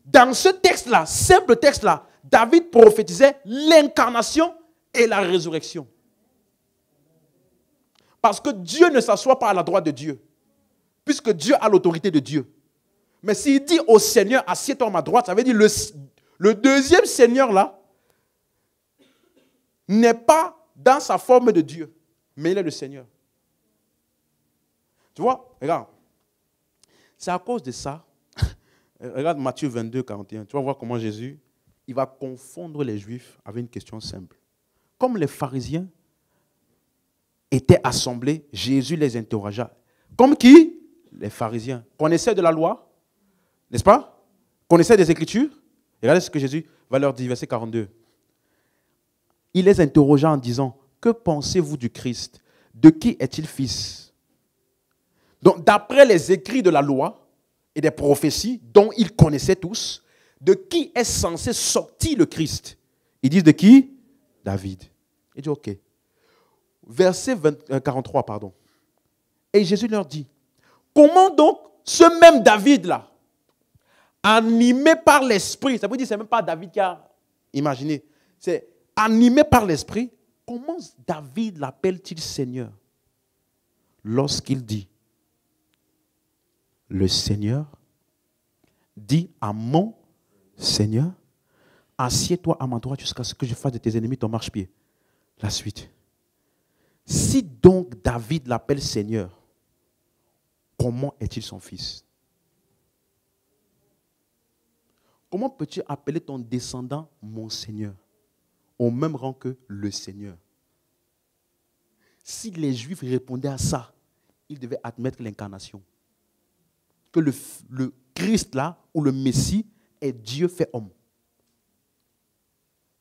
dans ce texte-là, simple texte-là, David prophétisait l'incarnation et la résurrection. Parce que Dieu ne s'assoit pas à la droite de Dieu, puisque Dieu a l'autorité de Dieu. Mais s'il dit au Seigneur, assieds-toi à ma droite, ça veut dire le deuxième Seigneur-là n'est pas dans sa forme de Dieu, mais il est le Seigneur. Tu vois, regarde. C'est à cause de ça. Regarde Matthieu 22, 41. Tu vas voir comment Jésus, il va confondre les Juifs avec une question simple. Comme les pharisiens étaient assemblés, Jésus les interrogea. Comme qui? Les pharisiens. Connaissaient de la loi, n'est-ce pas? Connaissaient des Écritures. Regardez ce que Jésus va leur dire, verset 42. Il les interrogea en disant, que pensez-vous du Christ? De qui est-il fils? Donc, d'après les écrits de la loi et des prophéties dont ils connaissaient tous, de qui est censé sortir le Christ? Ils disent de qui? David. Il dit ok. Verset 43, pardon. Et Jésus leur dit, comment donc ce même David-là, animé par l'Esprit, ça veut dire que ce n'est même pas David qui a imaginé, c'est animé par l'Esprit, comment David l'appelle-t-il Seigneur? Lorsqu'il dit, le Seigneur dit à mon Seigneur, assieds-toi à ma droite jusqu'à ce que je fasse de tes ennemis ton marchepied. La suite. Si donc David l'appelle Seigneur, comment est-il son fils? Comment peux-tu appeler ton descendant mon Seigneur, au même rang que le Seigneur? Si les Juifs répondaient à ça, ils devaient admettre l'incarnation. Que le Christ là, ou le Messie, est Dieu fait homme.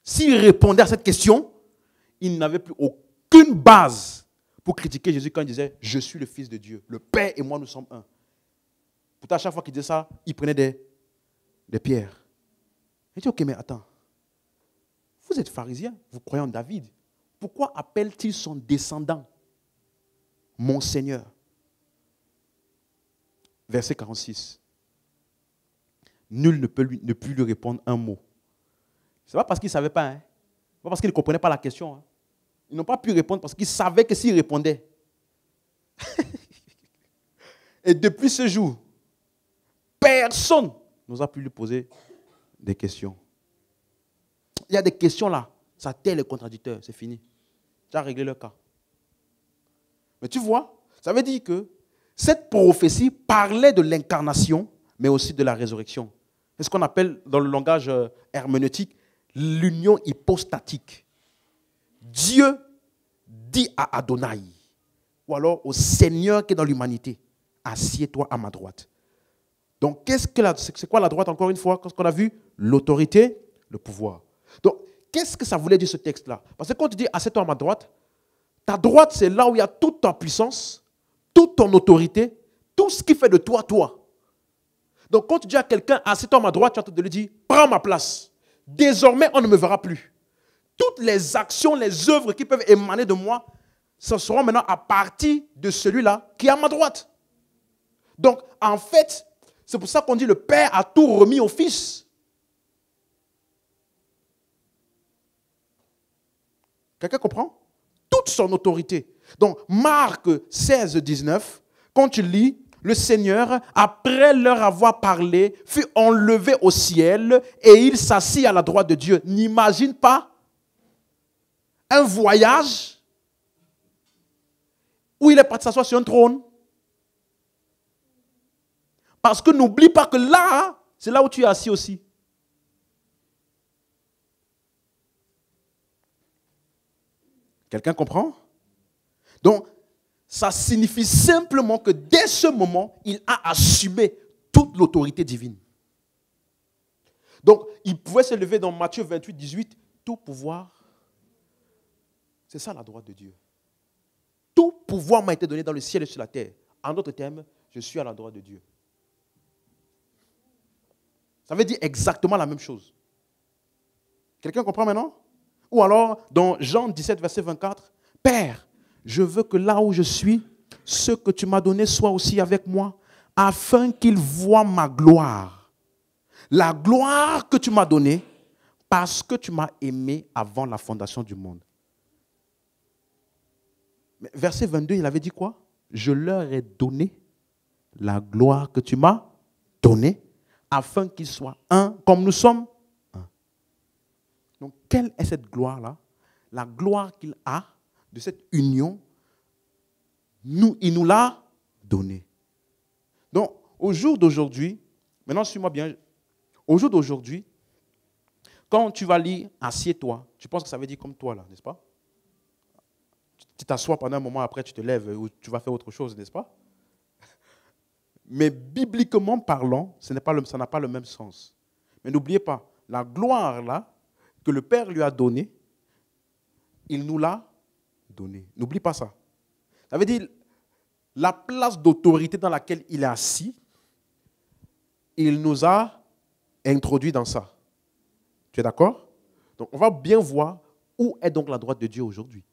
S'ils répondaient à cette question, ils n'avaient plus aucune base pour critiquer Jésus quand il disait « Je suis le Fils de Dieu, le Père et moi nous sommes un ». Pourtant, à chaque fois qu'il disait ça, il prenait des pierres. Il dit « Ok, mais attends, vous êtes pharisien, vous croyez en David. Pourquoi appelle-t-il son descendant mon Seigneur? Verset 46. Nul ne peut ne plus lui répondre un mot. Ce n'est pas parce qu'il ne savait pas, hein. Ce n'est pas parce qu'il ne comprenait pas la question. Hein. Ils n'ont pas pu répondre parce qu'ils savaient que s'ils répondaient. Et depuis ce jour, personne n'osa plus lui poser des questions. Il y a des questions là, ça tait les contradicteurs, c'est fini. Tu as réglé le cas. Mais tu vois, ça veut dire que cette prophétie parlait de l'incarnation, mais aussi de la résurrection. C'est ce qu'on appelle dans le langage herméneutique l'union hypostatique. Dieu dit à Adonai, ou alors au Seigneur qui est dans l'humanité, assieds-toi à ma droite. Donc, c'est quoi la droite, encore une fois, qu'est-ce qu'on a vu? L'autorité, le pouvoir. Donc, qu'est-ce que ça voulait dire ce texte-là? Parce que quand tu dis assieds-toi à ma droite, ta droite, c'est là où il y a toute ta puissance, toute ton autorité, tout ce qui fait de toi, toi. Donc, quand tu dis à quelqu'un, assieds-toi à ma droite, tu es en train de lui dire, prends ma place. Désormais, on ne me verra plus. Toutes les actions, les œuvres qui peuvent émaner de moi, ce seront maintenant à partir de celui-là qui est à ma droite. Donc, en fait, c'est pour ça qu'on dit le Père a tout remis au Fils. Quelqu'un comprend? Toute son autorité. Donc, Marc 16, 19, quand tu lis, le Seigneur, après leur avoir parlé, fut enlevé au ciel et il s'assit à la droite de Dieu. N'imagine pas un voyage où il est parti s'asseoir sur un trône. Parce que n'oublie pas que là, c'est là où tu es assis aussi. Quelqu'un comprend? Donc, ça signifie simplement que dès ce moment, il a assumé toute l'autorité divine. Donc, il pouvait se lever dans Matthieu 28, 18, tout pouvoir. C'est ça la droite de Dieu. Tout pouvoir m'a été donné dans le ciel et sur la terre. En d'autres termes, je suis à la droite de Dieu. Ça veut dire exactement la même chose. Quelqu'un comprend maintenant? Ou alors, dans Jean 17, verset 24, Père, je veux que là où je suis, ce que tu m'as donné soit aussi avec moi, afin qu'ils voient ma gloire. La gloire que tu m'as donnée, parce que tu m'as aimé avant la fondation du monde. Mais verset 22, il avait dit quoi? Je leur ai donné la gloire que tu m'as donnée, afin qu'ils soient un, comme nous sommes un. Donc, quelle est cette gloire-là? La gloire qu'il a de cette union, il nous l'a donnée. Donc, au jour d'aujourd'hui, maintenant suis-moi bien, au jour d'aujourd'hui, quand tu vas lire « assieds-toi », tu penses que ça veut dire comme toi, là, n'est-ce pas? Tu t'assois pendant un moment, après tu te lèves ou tu vas faire autre chose, n'est-ce pas? Mais bibliquement parlant, ça n'a pas le même sens. Mais n'oubliez pas, la gloire là, que le Père lui a donnée, il nous l'a donnée. N'oublie pas ça. Ça veut dire, la place d'autorité dans laquelle il est assis, il nous a introduit dans ça. Tu es d'accord? Donc on va bien voir où est donc la droite de Dieu aujourd'hui.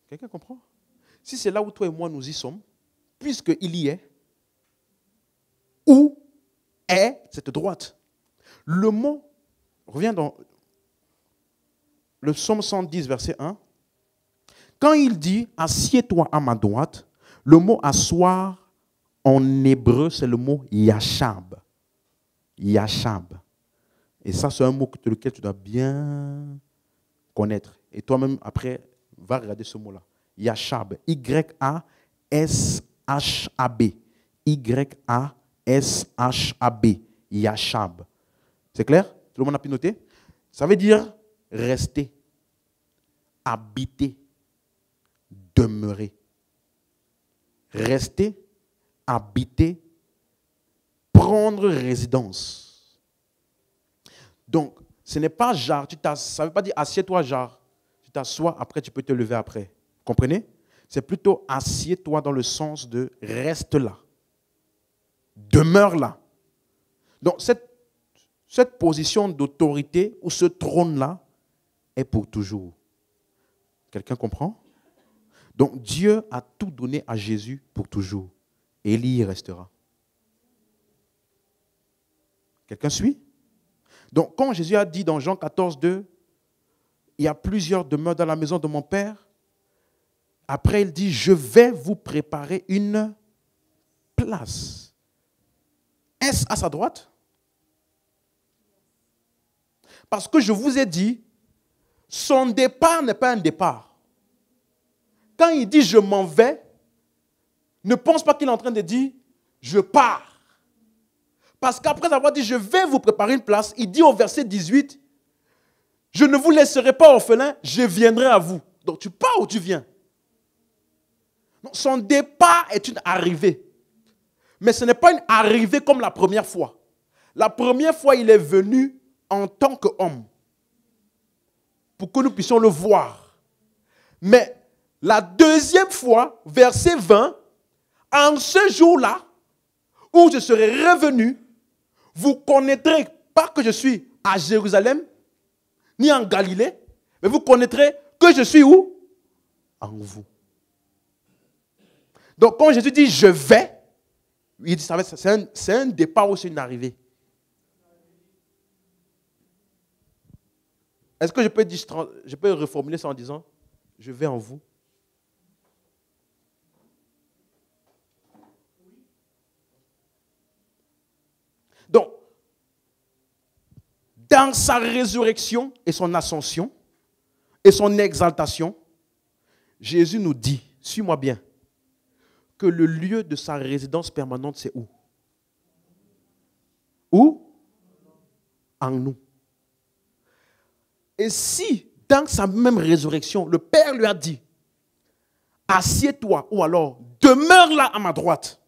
Quelqu'un comprend? Si c'est là où toi et moi nous y sommes, puisqu'il y est, où est cette droite? Le mot, revient dans le psaume 110, verset 1. Quand il dit « assieds-toi à ma droite », le mot « asseoir » en hébreu, c'est le mot « yashab ». Yashab. Et ça, c'est un mot lequel tu dois bien connaître. Et toi-même, après, va regarder ce mot-là. Yashab. Y-A-S-H-A-B. Y-A-S-H-A-B. Yashab. C'est clair? Tout le monde a pu noter? Ça veut dire rester, habiter, demeurer. Rester, habiter, prendre résidence. Donc, ce n'est pas genre, ça ne veut pas dire assieds-toi genre. Tu t'assois, après tu peux te lever après. Vous comprenez? C'est plutôt assieds-toi dans le sens de reste là. Demeure là. Donc, cette position d'autorité ou ce trône-là est pour toujours. Quelqu'un comprend? Donc Dieu a tout donné à Jésus pour toujours. Et il y restera. Quelqu'un suit? Donc quand Jésus a dit dans Jean 14, 2, il y a plusieurs demeures dans la maison de mon Père. Après il dit, je vais vous préparer une place. Est-ce à sa droite? Parce que je vous ai dit, son départ n'est pas un départ. Quand il dit je m'en vais, ne pense pas qu'il est en train de dire je pars. Parce qu'après avoir dit je vais vous préparer une place, il dit au verset 18, je ne vous laisserai pas orphelin, je viendrai à vous. Donc tu pars ou tu viens? Donc, son départ est une arrivée. Mais ce n'est pas une arrivée comme la première fois. La première fois, il est venu en tant qu'homme, pour que nous puissions le voir. Mais la deuxième fois, verset 20, en ce jour-là, où je serai revenu, vous connaîtrez pas que je suis à Jérusalem, ni en Galilée, mais vous connaîtrez que je suis où? En vous. Donc quand Jésus dit je vais, il dit c'est un départ ou c'est une arrivée. Est-ce que je peux reformuler ça en disant je vais en vous? Donc, dans sa résurrection et son ascension et son exaltation, Jésus nous dit, suis-moi bien, que le lieu de sa résidence permanente, c'est où? Où? En nous. Et si, dans sa même résurrection, le Père lui a dit, assieds-toi, ou alors, demeure là à ma droite.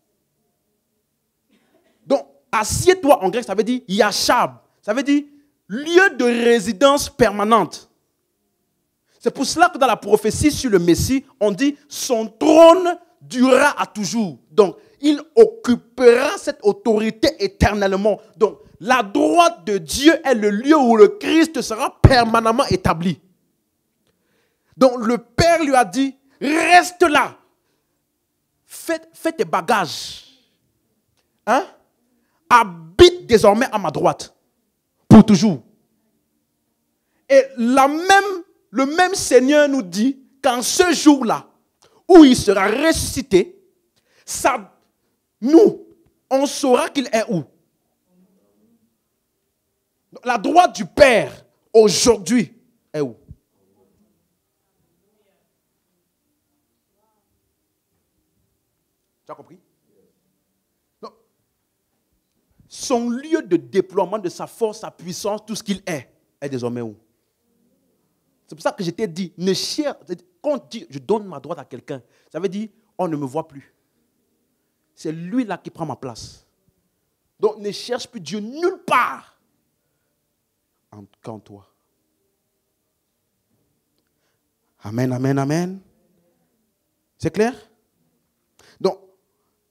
Donc, assieds-toi en grec, ça veut dire yachab. Ça veut dire lieu de résidence permanente. C'est pour cela que dans la prophétie sur le Messie, on dit son trône durera à toujours. Donc, il occupera cette autorité éternellement. Donc, la droite de Dieu est le lieu où le Christ sera permanemment établi. Donc, le Père lui a dit, reste là. Fais tes bagages. Hein? Habite désormais à ma droite. Pour toujours. Et le même Seigneur nous dit qu'en ce jour-là, où il sera ressuscité, on saura qu'il est où? La droite du Père, aujourd'hui, est où? Tu as compris? Donc, son lieu de déploiement de sa force, sa puissance, tout ce qu'il est désormais où? C'est pour ça que je t'ai dit, quand on dit je donne ma droite à quelqu'un, ça veut dire on ne me voit plus. C'est lui là qui prend ma place. Donc ne cherche plus Dieu nulle part qu'en toi. Amen, amen, amen. C'est clair? Donc,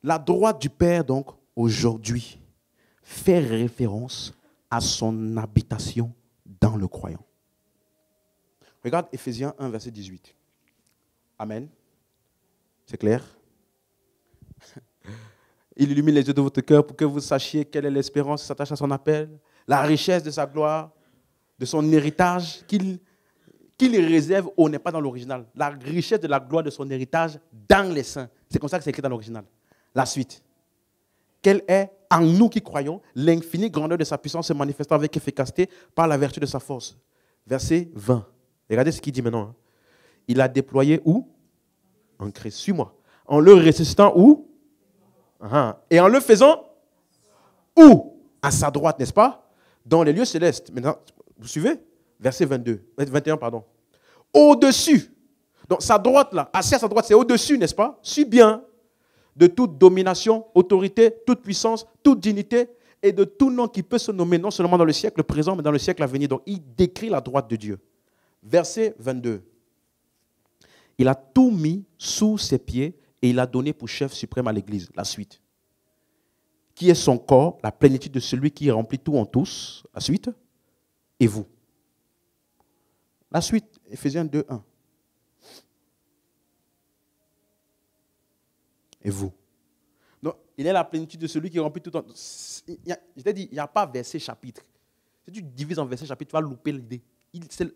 la droite du Père, donc, aujourd'hui, fait référence à son habitation dans le croyant. Regarde Ephésiens 1, verset 18. Amen. C'est clair? Il illumine les yeux de votre cœur pour que vous sachiez quelle est l'espérance qui s'attache à son appel, la richesse de sa gloire, de son héritage qu'il réserve ou n'est pas dans l'original. La richesse de la gloire de son héritage dans les saints. C'est comme ça que c'est écrit dans l'original. La suite. Quelle est, en nous qui croyons, l'infinie grandeur de sa puissance se manifestant avec efficacité par la vertu de sa force. Verset 20. Regardez ce qu'il dit maintenant. Il a déployé où? En Christ. Suis-moi. En le ressuscitant où? Et en le faisant où? À sa droite, n'est-ce pas? Dans les lieux célestes. Maintenant, vous suivez? Verset 21, pardon. Au-dessus. Donc sa droite là, assis à sa droite, c'est au-dessus, n'est-ce pas? Suis bien de toute domination, autorité, toute puissance, toute dignité et de tout nom qui peut se nommer non seulement dans le siècle présent, mais dans le siècle à venir. Donc il décrit la droite de Dieu. Verset 22. Il a tout mis sous ses pieds et il a donné pour chef suprême à l'Église. La suite. qui est son corps, la plénitude de celui qui remplit tout en tous. La suite. Et vous. La suite, Éphésiens 2, 1. Et vous. Donc, il est la plénitude de celui qui remplit tout en tous. Je t'ai dit, il n'y a pas verset, chapitre. Si tu divises en verset, chapitre, tu vas louper l'idée.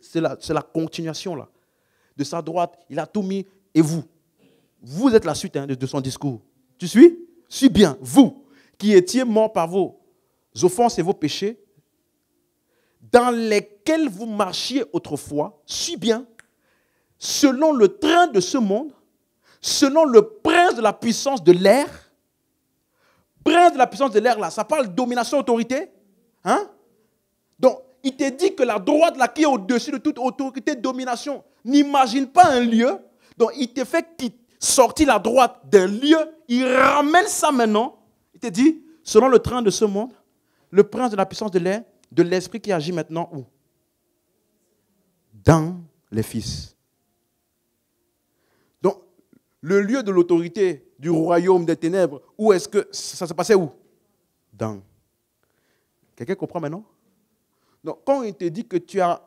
C'est la continuation là. De sa droite, il a tout mis. Et vous. Vous êtes la suite de son discours. Tu suis? Suis bien. Vous, qui étiez morts par vos offenses et vos péchés, dans lesquels vous marchiez autrefois, suis bien, selon le train de ce monde, selon le prince de la puissance de l'air. Prince de la puissance de l'air, là, ça parle de domination, autorité. Hein? Donc, il te dit que la droite, là, qui est au-dessus de toute autorité, domination, n'imagine pas un lieu. Donc, il te fait sortir la droite d'un lieu, il ramène ça maintenant. Il te dit, selon le train de ce monde, le prince de la puissance de l'air, de l'esprit qui agit maintenant où? Dans les fils. Donc, le lieu de l'autorité du royaume des ténèbres, où est-ce que ça se passait où? Dans. Quelqu'un comprend maintenant? Donc, quand il te dit que tu as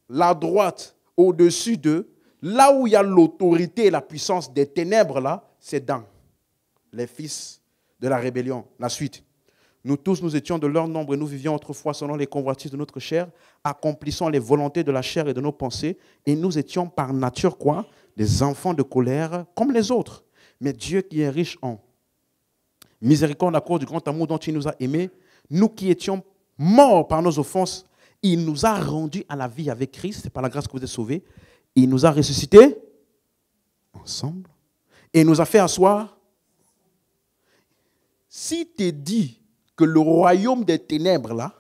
la droite au-dessus d'eux, là où il y a l'autorité et la puissance des ténèbres, là, c'est dans les fils de la rébellion. La suite. Nous tous, nous étions de leur nombre et nous vivions autrefois selon les convoitises de notre chair, accomplissant les volontés de la chair et de nos pensées, et nous étions par nature quoi? Des enfants de colère comme les autres. Mais Dieu qui est riche en miséricorde à cause du grand amour dont il nous a aimés, nous qui étions morts par nos offenses, il nous a rendus à la vie avec Christ, c'est par la grâce que vous êtes sauvés, il nous a ressuscités ensemble, et il nous a fait asseoir. Si tu dis que le royaume des ténèbres, là,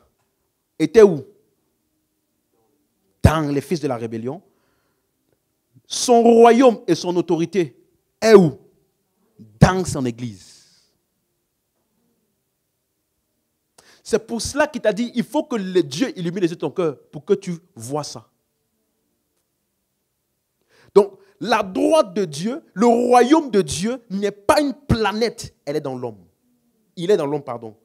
était où? Dans les fils de la rébellion. Son royaume et son autorité est où? Dans son église. C'est pour cela qu'il t'a dit, il faut que le Dieu illumine les yeux de ton cœur pour que tu vois ça. Donc, la droite de Dieu, le royaume de Dieu n'est pas une planète, elle est dans l'homme. Il est dans l'homme, pardon.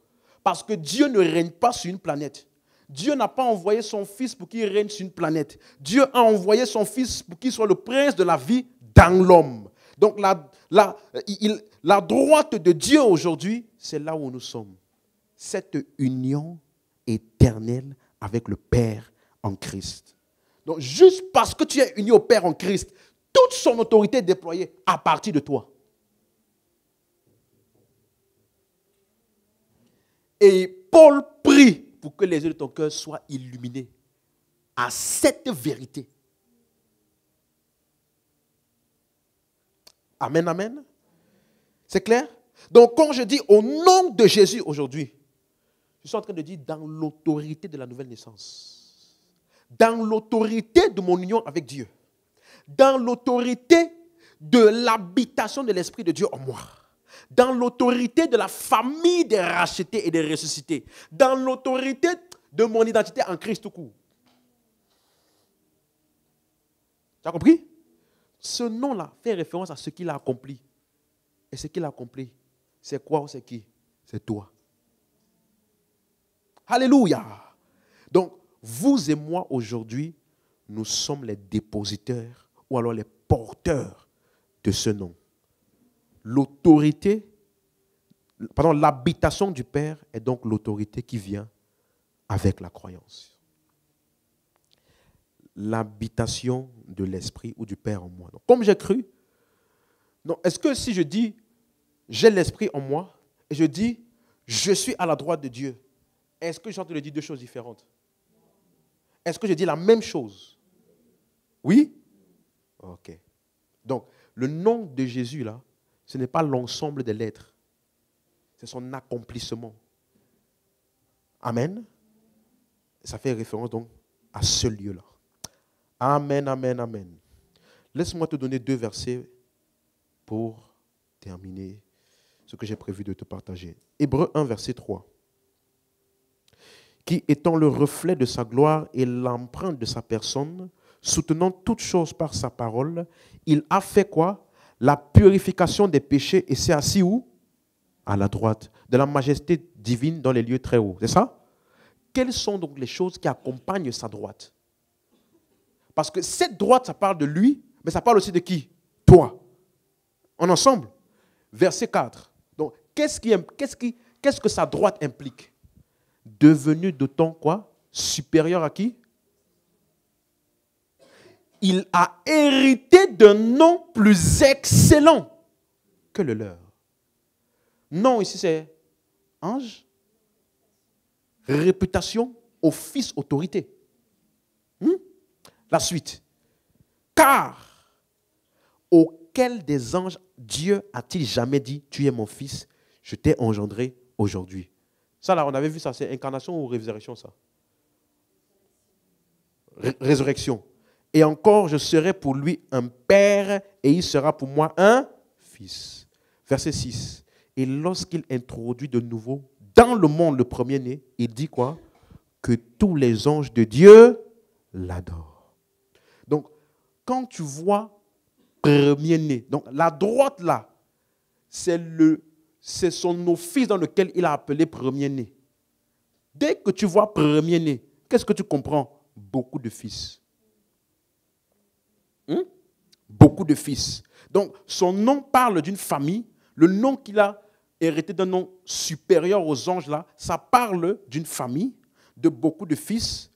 Parce que Dieu ne règne pas sur une planète. Dieu n'a pas envoyé son Fils pour qu'il règne sur une planète. Dieu a envoyé son Fils pour qu'il soit le prince de la vie dans l'homme. Donc la droite de Dieu aujourd'hui, c'est là où nous sommes. Cette union éternelle avec le Père en Christ. Donc juste parce que tu es uni au Père en Christ, toute son autorité est déployée à partir de toi. Et Paul prie pour que les yeux de ton cœur soient illuminés à cette vérité. Amen, amen. C'est clair? Donc quand je dis au nom de Jésus aujourd'hui, je suis en train de dire dans l'autorité de la nouvelle naissance, dans l'autorité de mon union avec Dieu, dans l'autorité de l'habitation de l'Esprit de Dieu en moi, dans l'autorité de la famille des rachetés et des ressuscités, dans l'autorité de mon identité en Christ tout court. Tu as compris? Ce nom-là fait référence à ce qu'il a accompli. Et ce qu'il a accompli, c'est quoi ou c'est qui? C'est toi. Alléluia. Donc, vous et moi aujourd'hui, nous sommes les dépositaires ou alors les porteurs de ce nom. L'habitation du Père est donc l'autorité qui vient avec la croyance. L'habitation de l'Esprit ou du Père en moi. Donc, comme j'ai cru, est-ce que si je dis j'ai l'Esprit en moi et je dis je suis à la droite de Dieu, est-ce que je suis en train de dire deux choses différentes? Est-ce que je dis la même chose? Oui? Ok. Donc, le nom de Jésus là, ce n'est pas l'ensemble des lettres. C'est son accomplissement. Amen. Ça fait référence donc à ce lieu-là. Amen, amen, amen. Laisse-moi te donner 2 versets pour terminer ce que j'ai prévu de te partager. Hébreux 1, verset 3. Qui étant le reflet de sa gloire et l'empreinte de sa personne, soutenant toutes choses par sa parole, il a fait quoi? La purification des péchés et s'est assis où? à la droite, de la majesté divine dans les lieux très hauts. C'est ça? Quelles sont donc les choses qui accompagnent sa droite? Parce que cette droite, ça parle de lui, mais ça parle aussi de qui? Toi. En ensemble. Verset 4. Donc, qu'est-ce que sa droite implique? Devenu d'autant quoi? Supérieur à qui? Il a hérité d'un nom plus excellent que le leur. Non, ici c'est ange, réputation, office, autorité. La suite. Car auquel des anges Dieu a-t-il jamais dit, tu es mon fils, je t'ai engendré aujourd'hui. Ça là, on avait vu ça, c'est incarnation ou résurrection ça? Résurrection. Et encore, je serai pour lui un père et il sera pour moi un fils. Verset 6. Et lorsqu'il introduit de nouveau dans le monde le premier-né, il dit quoi? Que tous les anges de Dieu l'adorent. Donc, quand tu vois premier-né, donc la droite là, c'est son office dans lequel il a appelé premier-né. Dès que tu vois premier-né, qu'est-ce que tu comprends? Beaucoup de fils. Beaucoup de fils. Donc, son nom parle d'une famille. Le nom qu'il a hérité d'un nom supérieur aux anges, là, ça parle d'une famille, de beaucoup de fils.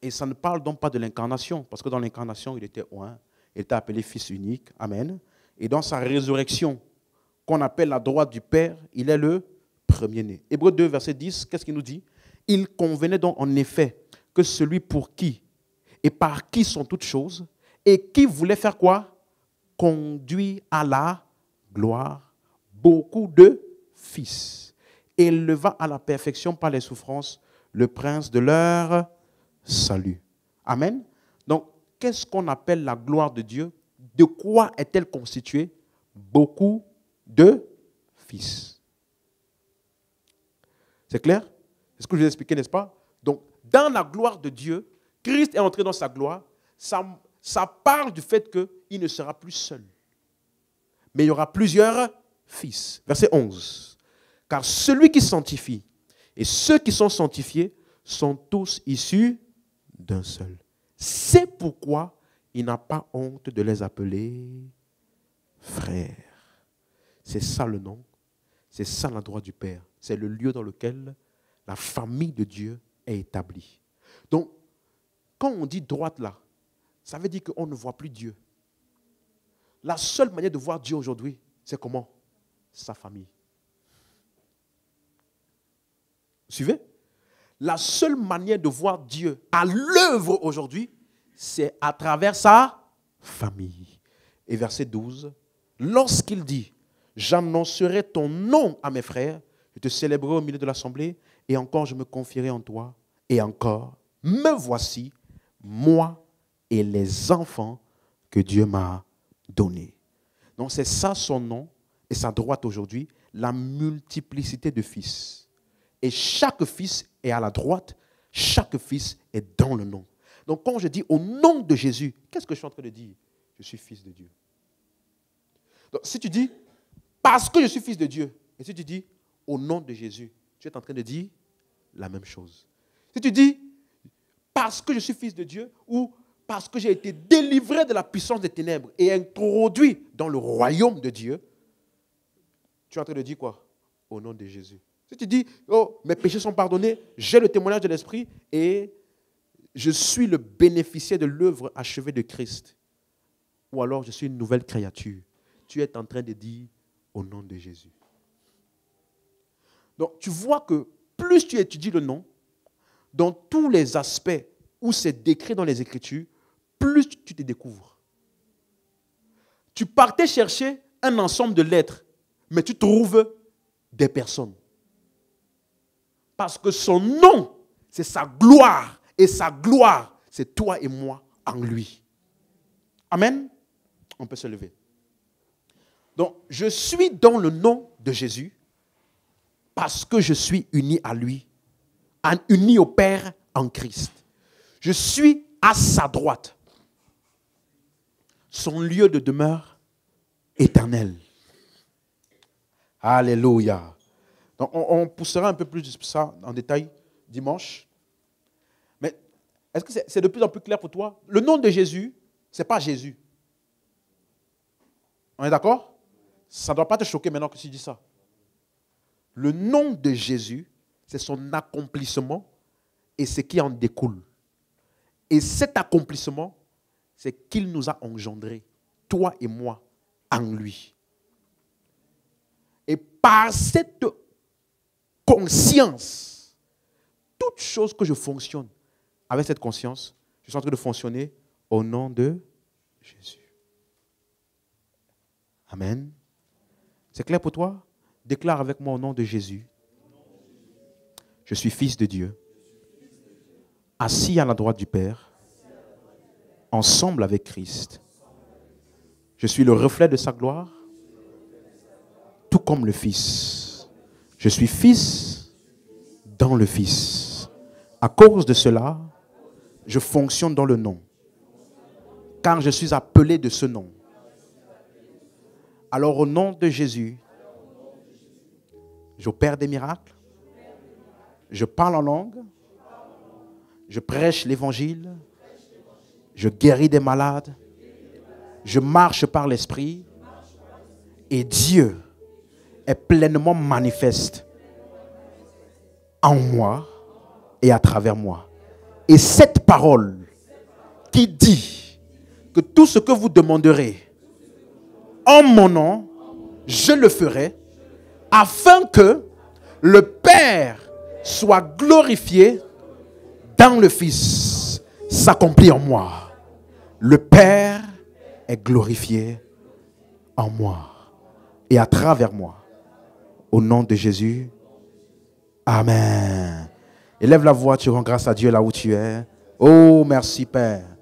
Et ça ne parle donc pas de l'incarnation. Parce que dans l'incarnation, il était un. Il était appelé fils unique. Amen. Et dans sa résurrection, qu'on appelle la droite du Père, il est le premier-né. Hébreux 2, verset 10, qu'est-ce qu'il nous dit? Il convenait donc en effet que celui pour qui et par qui sont toutes choses, et qui voulait faire quoi? Conduire à la gloire beaucoup de fils. Et leva à la perfection par les souffrances le prince de leur salut. Amen. Donc, qu'est-ce qu'on appelle la gloire de Dieu? De quoi est-elle constituée? Beaucoup de fils. C'est clair? C'est ce que je vous ai expliqué, n'est-ce pas? Donc, dans la gloire de Dieu, Christ est entré dans sa gloire. Ça parle du fait qu'il ne sera plus seul. Mais il y aura plusieurs fils. Verset 11. Car celui qui sanctifie et ceux qui sont sanctifiés sont tous issus d'un seul. C'est pourquoi il n'a pas honte de les appeler frères. C'est ça le nom. C'est ça la droite du Père. C'est le lieu dans lequel la famille de Dieu est établie. Donc, quand on dit droite là, ça veut dire qu'on ne voit plus Dieu. La seule manière de voir Dieu aujourd'hui, c'est comment? Sa famille. Vous suivez? La seule manière de voir Dieu à l'œuvre aujourd'hui, c'est à travers sa famille. Et verset 12, lorsqu'il dit, j'annoncerai ton nom à mes frères, je te célébrerai au milieu de l'assemblée, et encore je me confierai en toi, et encore, me voici, moi et les enfants que Dieu m'a donnés. Donc c'est ça son nom et sa droite aujourd'hui, la multiplicité de fils. Et chaque fils est à la droite, chaque fils est dans le nom. Donc quand je dis au nom de Jésus, qu'est-ce que je suis en train de dire? Je suis fils de Dieu. Donc si tu dis, parce que je suis fils de Dieu, et si tu dis, au nom de Jésus, tu es en train de dire la même chose. Si tu dis, parce que je suis fils de Dieu, ou parce que j'ai été délivré de la puissance des ténèbres et introduit dans le royaume de Dieu, tu es en train de dire quoi? Au nom de Jésus. Si tu dis, oh, mes péchés sont pardonnés, j'ai le témoignage de l'Esprit et je suis le bénéficiaire de l'œuvre achevée de Christ, ou alors je suis une nouvelle créature, tu es en train de dire au nom de Jésus. Donc, tu vois que plus tu étudies le nom, dans tous les aspects où c'est décrit dans les Écritures, plus tu te découvres. Tu partais chercher un ensemble de lettres, mais tu trouves des personnes. Parce que son nom, c'est sa gloire. Et sa gloire, c'est toi et moi en lui. Amen. On peut se lever. Donc, je suis dans le nom de Jésus parce que je suis uni à lui, uni au Père en Christ. Je suis à sa droite. Son lieu de demeure éternel. Alléluia. Donc, on poussera un peu plus ça en détail dimanche. Mais est-ce que c'est de plus en plus clair pour toi? Le nom de Jésus, ce n'est pas Jésus. On est d'accord? Ça ne doit pas te choquer maintenant que tu dis ça. Le nom de Jésus, c'est son accomplissement et ce qui en découle. Et cet accomplissement, c'est qu'il nous a engendrés, toi et moi, en lui. Et par cette conscience, toute chose que je fonctionne avec cette conscience, je suis en train de fonctionner au nom de Jésus. Amen. C'est clair pour toi? Déclare avec moi au nom de Jésus. Je suis fils de Dieu, assis à la droite du Père, ensemble avec Christ. Je suis le reflet de sa gloire, tout comme le Fils. Je suis fils dans le Fils. À cause de cela, je fonctionne dans le nom, car je suis appelé de ce nom. Alors au nom de Jésus, j'opère des miracles, je parle en langue, je prêche l'évangile, je guéris des malades, je marche par l'Esprit et Dieu est pleinement manifeste en moi et à travers moi. Et cette parole qui dit que tout ce que vous demanderez en mon nom, je le ferai afin que le Père soit glorifié dans le Fils, s'accomplit en moi. Le Père est glorifié en moi et à travers moi. Au nom de Jésus, Amen. Élève la voix, tu rends grâce à Dieu là où tu es. Oh, merci Père.